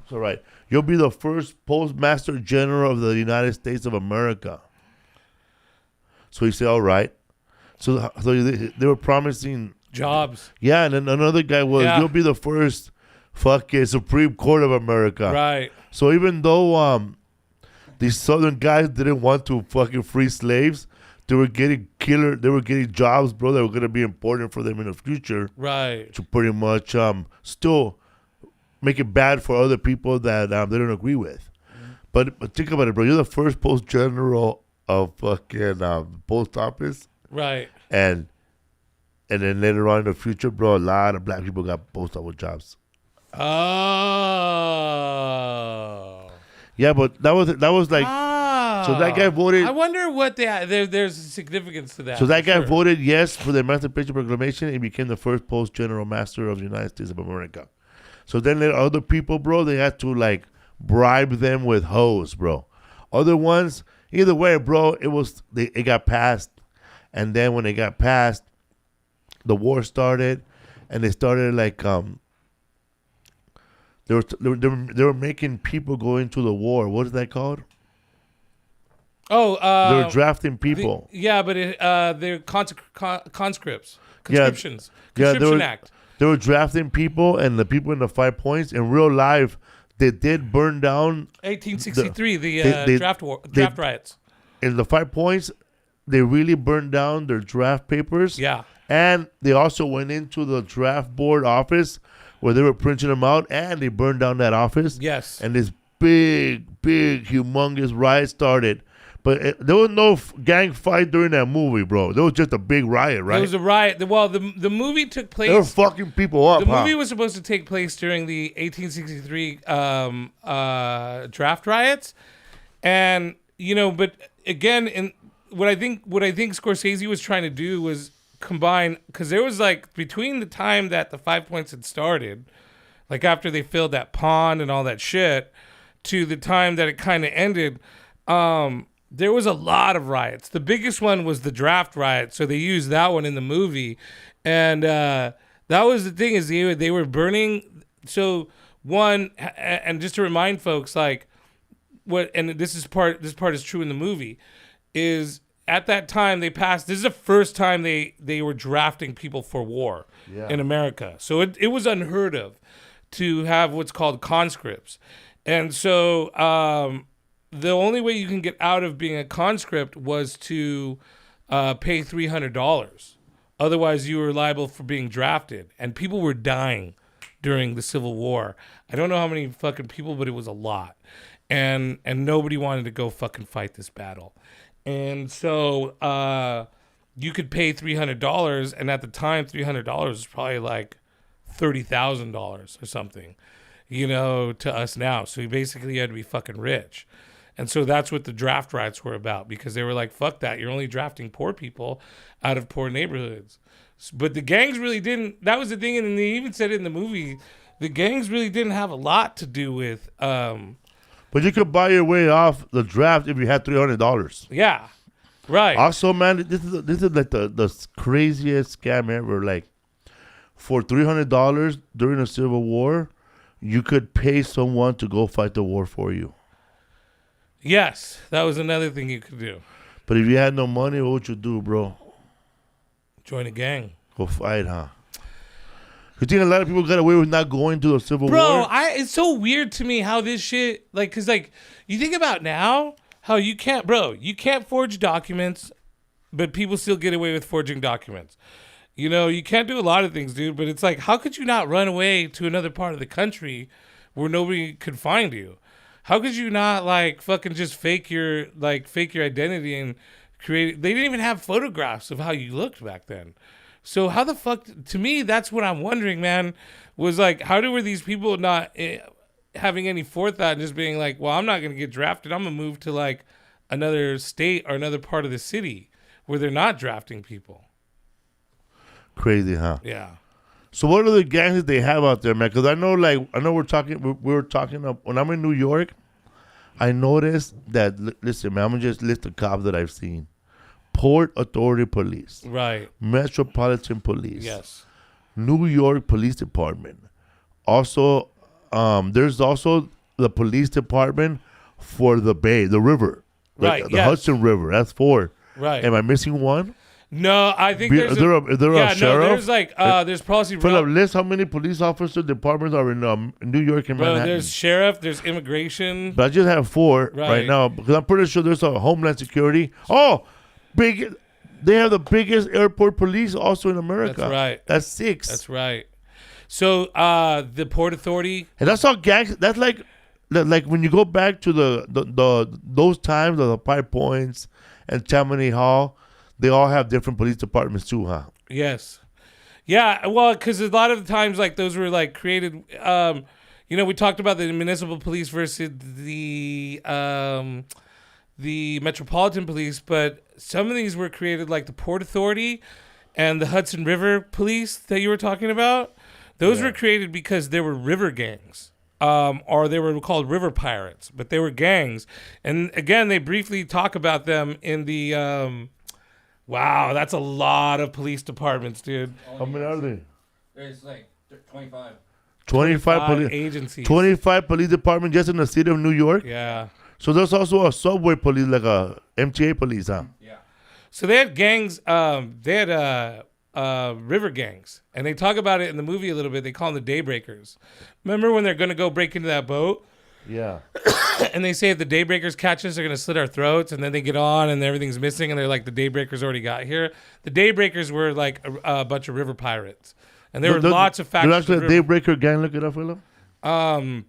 It's all right. You'll be the first Postmaster General of the United States of America. So he said, all right. So they were promising Jobs. Yeah, and then another guy was, you'll be the first fucking Supreme Court of America. Right. So even though these Southern guys didn't want to fucking free slaves, they were getting jobs, bro, that were going to be important for them in the future. Right. To pretty much still make it bad for other people that they don't agree with. But think about it, bro. You're the first post general of fucking post office. Right. And then later on in the future, bro, a lot of black people got post office jobs. Oh. Yeah, but that was like. So that guy voted. I wonder what there's significance to that. So that guy voted yes for the Emancipation Proclamation and became the first post general master of the United States of America. So then there are other people, bro, they had to like bribe them with hoes, bro. Other ones, either way, bro, it got passed. And then when it got passed, the war started, and they started like they were making people go into the war. What is that called? Oh, they were drafting people. But they're conscripts. Conscriptions. Yeah, Conscription Act. They were drafting people, and the people in the 5 points in real life, they did burn down 1863, draft riots. In the 5 points, they really burned down their draft papers. Yeah. And they also went into the draft board office where they were printing them out, and they burned down that office. Yes. And this big, humongous riot started. But there was no gang fight during that movie, bro. There was just a big riot, right? There was a riot. Well, the movie took place. They were fucking people up. The movie was supposed to take place during the 1863 draft riots, and but again, what I think Scorsese was trying to do was combine, because there was like between the time that the 5 points had started, like after they filled that pond and all that shit, to the time that it kind of ended. There was a lot of riots. The biggest one was the draft riot, so they used that one in the movie, and that was the thing, is they were burning. So one, and just to remind folks, like what, and this part is true in the movie, is at that time they passed. This is the first time they were drafting people for war in America. So it was unheard of to have what's called conscripts, and so. The only way you can get out of being a conscript was to pay $300. Otherwise, you were liable for being drafted. And people were dying during the Civil War. I don't know how many fucking people, but it was a lot. And nobody wanted to go fucking fight this battle. And so you could pay $300. And at the time, $300 was probably like $30,000 or something, to us now. So you basically had to be fucking rich. And so that's what the draft riots were about, because they were like, fuck that. You're only drafting poor people out of poor neighborhoods. But the gangs really didn't. That was the thing. And they even said it in the movie, the gangs really didn't have a lot to do with. But you could buy your way off the draft if you had $300. Yeah. Right. Also, man, this is like the craziest scam ever. Like, for $300 during the Civil War, you could pay someone to go fight the war for you. Yes, that was another thing you could do. But if you had no money, what would you do, bro? Join a gang. Go fight, huh? You think a lot of people got away with not going to the Civil War? Bro, it's so weird to me how this shit, like, because, like, you think about now, how you can't forge documents, but people still get away with forging documents. You can't do a lot of things, dude, but it's like, how could you not run away to another part of the country where nobody could find you? How could you not like fucking just fake your identity and create? They didn't even have photographs of how you looked back then. So how the fuck? To me, that's what I'm wondering, man. Was like, were these people not having any forethought and just being like, well, I'm not gonna get drafted. I'm gonna move to like another state or another part of the city where they're not drafting people. Crazy, huh? Yeah. So what are the gangs that they have out there, man? Because I know we were talking when I'm in New York. I noticed that. Listen, man, I'm gonna just list the cops that I've seen: Port Authority Police, Right. Metropolitan Police, Yes. New York Police Department. Also, there's also the police department for the Bay, the river, Right. the Hudson River. That's 4. Right. Am I missing one? No, I think there's is there a sheriff? No, there's like there's policy. Philip, list how many police officer departments are in New York and Manhattan. There's sheriff, there's immigration. But I just have 4 right now because I'm pretty sure there's a Homeland Security. Oh, big! They have the biggest airport police also in America. That's right. That's 6. That's right. So the Port Authority, and that's all gangs. That's like when you go back to those times of the 5 Points and Tammany Hall. They all have different police departments too, huh? yes, yeah. Well, because a lot of the times, like those were like created. We talked about the municipal police versus the metropolitan police, but some of these were created like the Port Authority and the Hudson River Police that you were talking about. Those were created because there were river gangs. Or they were called river pirates, but they were gangs. And again, they briefly talk about them in the. Wow, that's a lot of police departments, dude. How many are they? There's like 25. 25 police agencies. 25 police departments just in the city of New York? Yeah. So there's also a subway police, like a MTA police, huh? Yeah. So they had gangs, they had river gangs. And they talk about it in the movie a little bit. They call them the Daybreakers. Remember when they're going to go break into that boat? Yeah. And they say if the Daybreakers catch us, they're going to slit our throats. And then they get on and everything's missing. And they're like, the Daybreakers already got here. The Daybreakers were like a bunch of river pirates. And there were lots of factions. There's actually a Daybreaker gang. Look it up, Philip. Daybreakers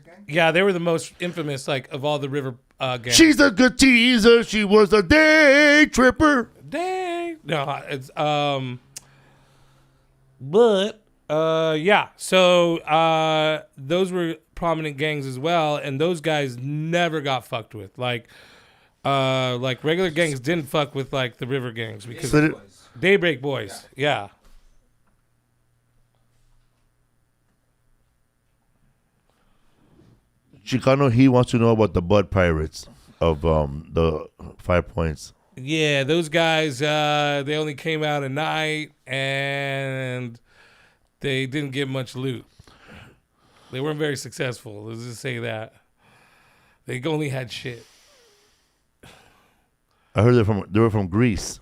gang? Yeah, they were the most infamous, like, of all the river gangs. She's a good teaser. She was a day tripper. No, it's but yeah. So those were prominent gangs as well, and those guys never got fucked with. Like regular gangs didn't fuck with like the river gangs because Daybreak Boys. Yeah. Chicano, he wants to know about the Bud Pirates of the 5 Points. Yeah, those guys, they only came out at night, and they didn't get much loot. They weren't very successful. Let's just say that. They only had shit. I heard they were from Greece.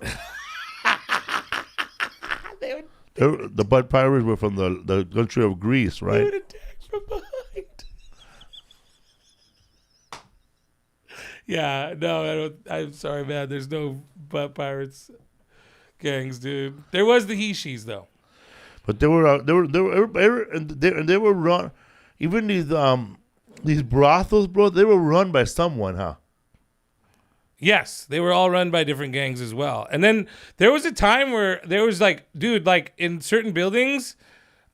The Bud Pirates were from the country of Greece, right? They were attacked from behind. Yeah, no, I'm sorry, man. There's no Butt Pirates gangs, dude. There was the He-She's though. But they were run. Even these brothels, bro. They were run by someone, huh? Yes, they were all run by different gangs as well. And then there was a time where there was like, dude, like in certain buildings,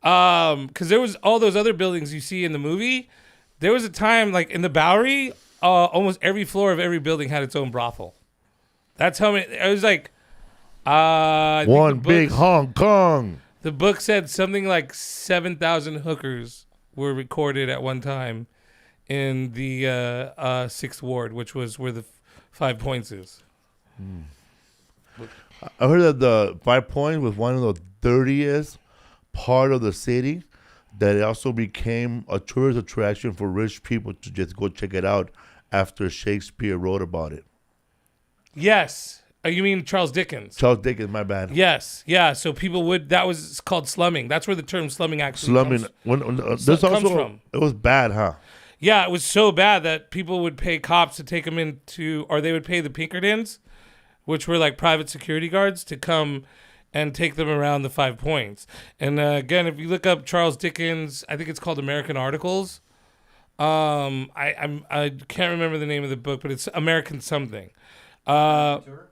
because there was all those other buildings you see in the movie. There was a time like in the Bowery. Almost every floor of every building had its own brothel. That's how many. It was like one big Hong Kong. The book said something like 7,000 hookers were recorded at one time in the 6th Ward, which was where the 5 Points is. I heard that the 5 Points was one of the dirtiest part of the city. That it also became a tourist attraction for rich people to just go check it out after Shakespeare wrote about it. Yes. You mean Charles Dickens? Charles Dickens, my bad. Yes. Yeah. So people would, that was called slumming. That's where the term slumming actually comes from. It was bad, huh? Yeah, it was so bad that people would pay cops to take them into, or they would pay the Pinkertons, which were like private security guards, to come and take them around the 5 Points. And again, if you look up Charles Dickens, I think it's called American Articles. I can't remember the name of the book, but it's American something. Tour?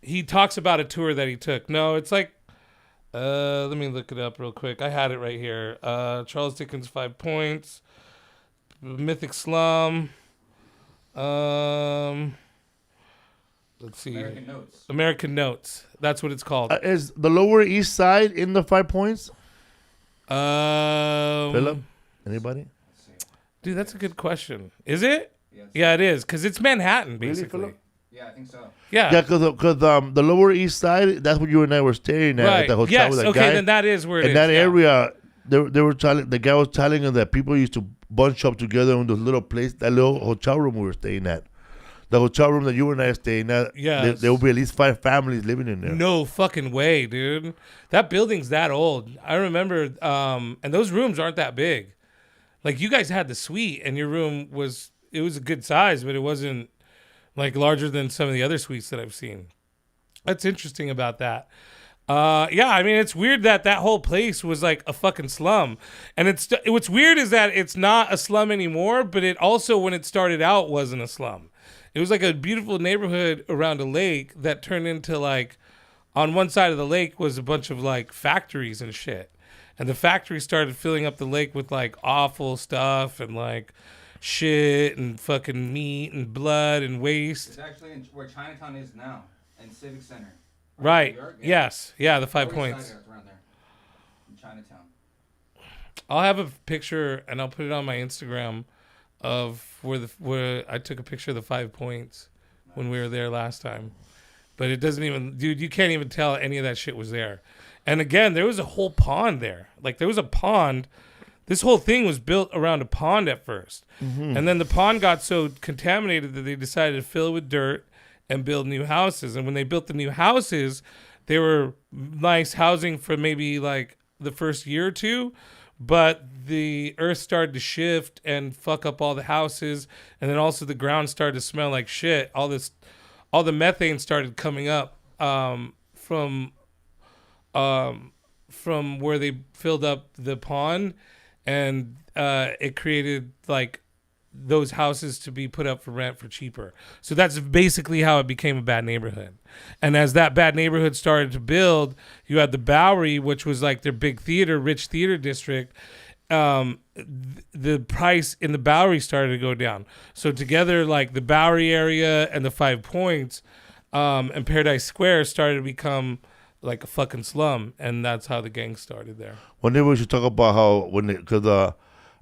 He talks about a tour that he took. No, it's like, let me look it up real quick. I had it right here. Charles Dickens' 5 Points, Mythic Slum. Let's see. American Notes. That's what it's called. Is the Lower East Side in the 5 Points? Philip? Anybody? Dude, that's a good question. Is it? Yes. Yeah, it is. Because it's Manhattan, basically. Really, Philip? Yeah, I think so. Yeah. Yeah, because the Lower East Side, that's what you and I were staying at the hotel yes. with that Okay, guy. then that is where it is. In that area, they were telling, the guy was telling him that people used to bunch up together in those little place, that little hotel room we were staying at. The hotel room that you and I are staying at, Yes. there will be at least 5 families living in there. No fucking way, dude. That building's that old. I remember, and those rooms aren't that big. Like, you guys had the suite, and your room was a good size, but it wasn't, like, larger than some of the other suites that I've seen. That's interesting about that. Yeah, I mean, it's weird that whole place was, like, a fucking slum. And what's weird is that it's not a slum anymore, but it also, when it started out, wasn't a slum. It was, like, a beautiful neighborhood around a lake that turned into, like, on one side of the lake was a bunch of, like, factories and shit. And the factory started filling up the lake with, like, awful stuff and, like, shit and fucking meat and blood and waste. It's actually where Chinatown is now, and Civic Center. Right. New York? Yeah. Yes. Yeah, the 5 Lower East Points. Side, it's around there. In Chinatown. I'll have a picture and I'll put it on my Instagram of where I took a picture of the 5 Points when we were there last time. But it doesn't even, dude, you can't even tell any of that shit was there. And again, there was a whole pond there. Like, there was a pond. This whole thing was built around a pond at first. Mm-hmm. And then the pond got so contaminated that they decided to fill it with dirt and build new houses. And when they built the new houses, they were nice housing for maybe, like, the first year or two. But the earth started to shift and fuck up all the houses. And then also the ground started to smell like shit. All the methane started coming up from where they filled up the pond, and it created, like, those houses to be put up for rent for cheaper. So that's basically how it became a bad neighborhood. And as that bad neighborhood started to build, you had the Bowery, which was like their big theater, rich theater district. The price in the Bowery started to go down. So together, like, the Bowery area and the 5 Points and Paradise Square started to become like a fucking slum, and that's how the gang started there. One day we should talk about how because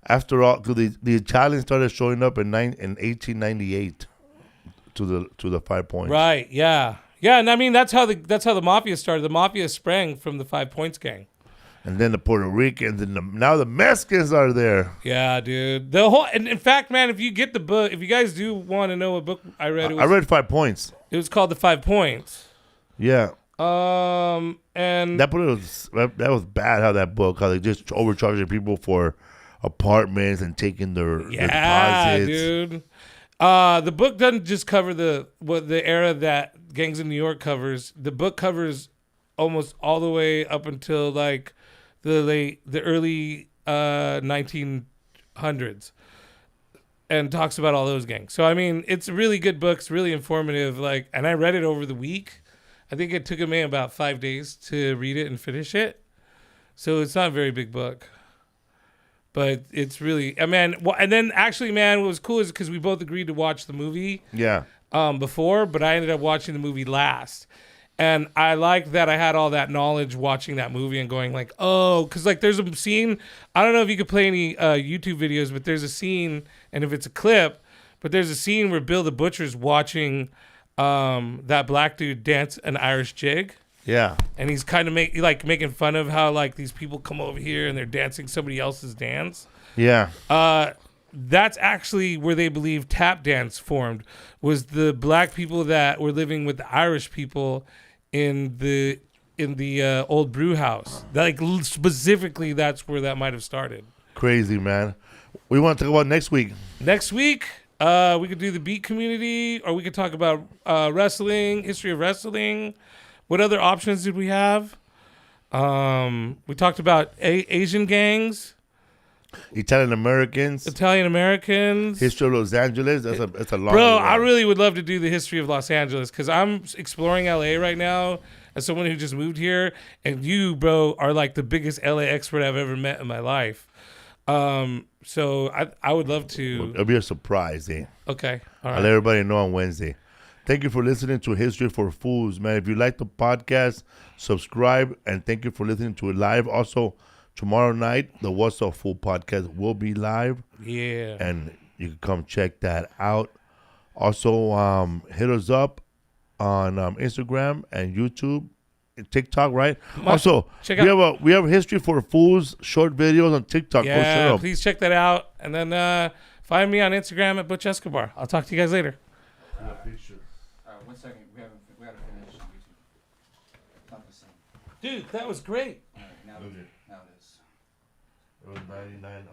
after all, because the Italians started showing up in 1898 to the 5 Points. Right? Yeah, yeah. And I mean, that's how the mafia started. The mafia sprang from the 5 Points gang. And then the Puerto Ricans, and now the Mexicans are there. Yeah, dude. The whole, and in fact, man, if you get the book, if you guys do want to know what book I read, I read 5 Points. It was called The 5 Points. Yeah. And that was bad. How they just overcharging people for apartments and taking their deposits. Dude. The book doesn't just cover the era that Gangs in New York covers. The book covers almost all the way up until, like, the early 1900s, and talks about all those gangs. So I mean, it's a really good book. It's really informative. Like, and I read it over the week. I think it took me about 5 days to read it and finish it. So it's not a very big book. But it's really, and then actually, man, what was cool is because we both agreed to watch the movie before, but I ended up watching the movie last. And I liked that I had all that knowledge watching that movie and going like, oh, because, like, there's a scene, I don't know if you could play any YouTube videos, but there's a scene, and if it's a clip, but there's a scene where Bill the Butcher's watching that black dude dance an Irish jig. Yeah. And he's kind of making fun of how, like, these people come over here and they're dancing somebody else's dance. Yeah. That's actually where they believe tap dance formed, was the black people that were living with the Irish people in the old brew house. Like, specifically, that's where that might have started. Crazy, man. We want to talk about next week. Next week, we could do the beat community, or we could talk about wrestling, history of wrestling. What other options did we have? We talked about Asian gangs. Italian Americans. Italian Americans. History of Los Angeles. That's a long. Bro, I really would love to do the history of Los Angeles because I'm exploring LA right now as someone who just moved here, and you, bro, are like the biggest LA expert I've ever met in my life. So I would love to. It'll be a surprise, eh? Okay, all I'll right. let everybody know on Wednesday. Thank you for listening to History for Fools, man. If you like the podcast, subscribe, and thank you for listening to it live. Also, tomorrow night, the What's Up Fool podcast will be live. Yeah. And you can come check that out. Also, hit us up on Instagram and YouTube, and TikTok, right? Also, check we have History for Fools short videos on TikTok. Go share Yeah, 'em. please check that out, and then find me on Instagram at Butch Escobar. I'll talk to you guys later. All right, 1 second. We gotta finish on YouTube. Not the same. Dude, that was great. All right, now it is. It was 99.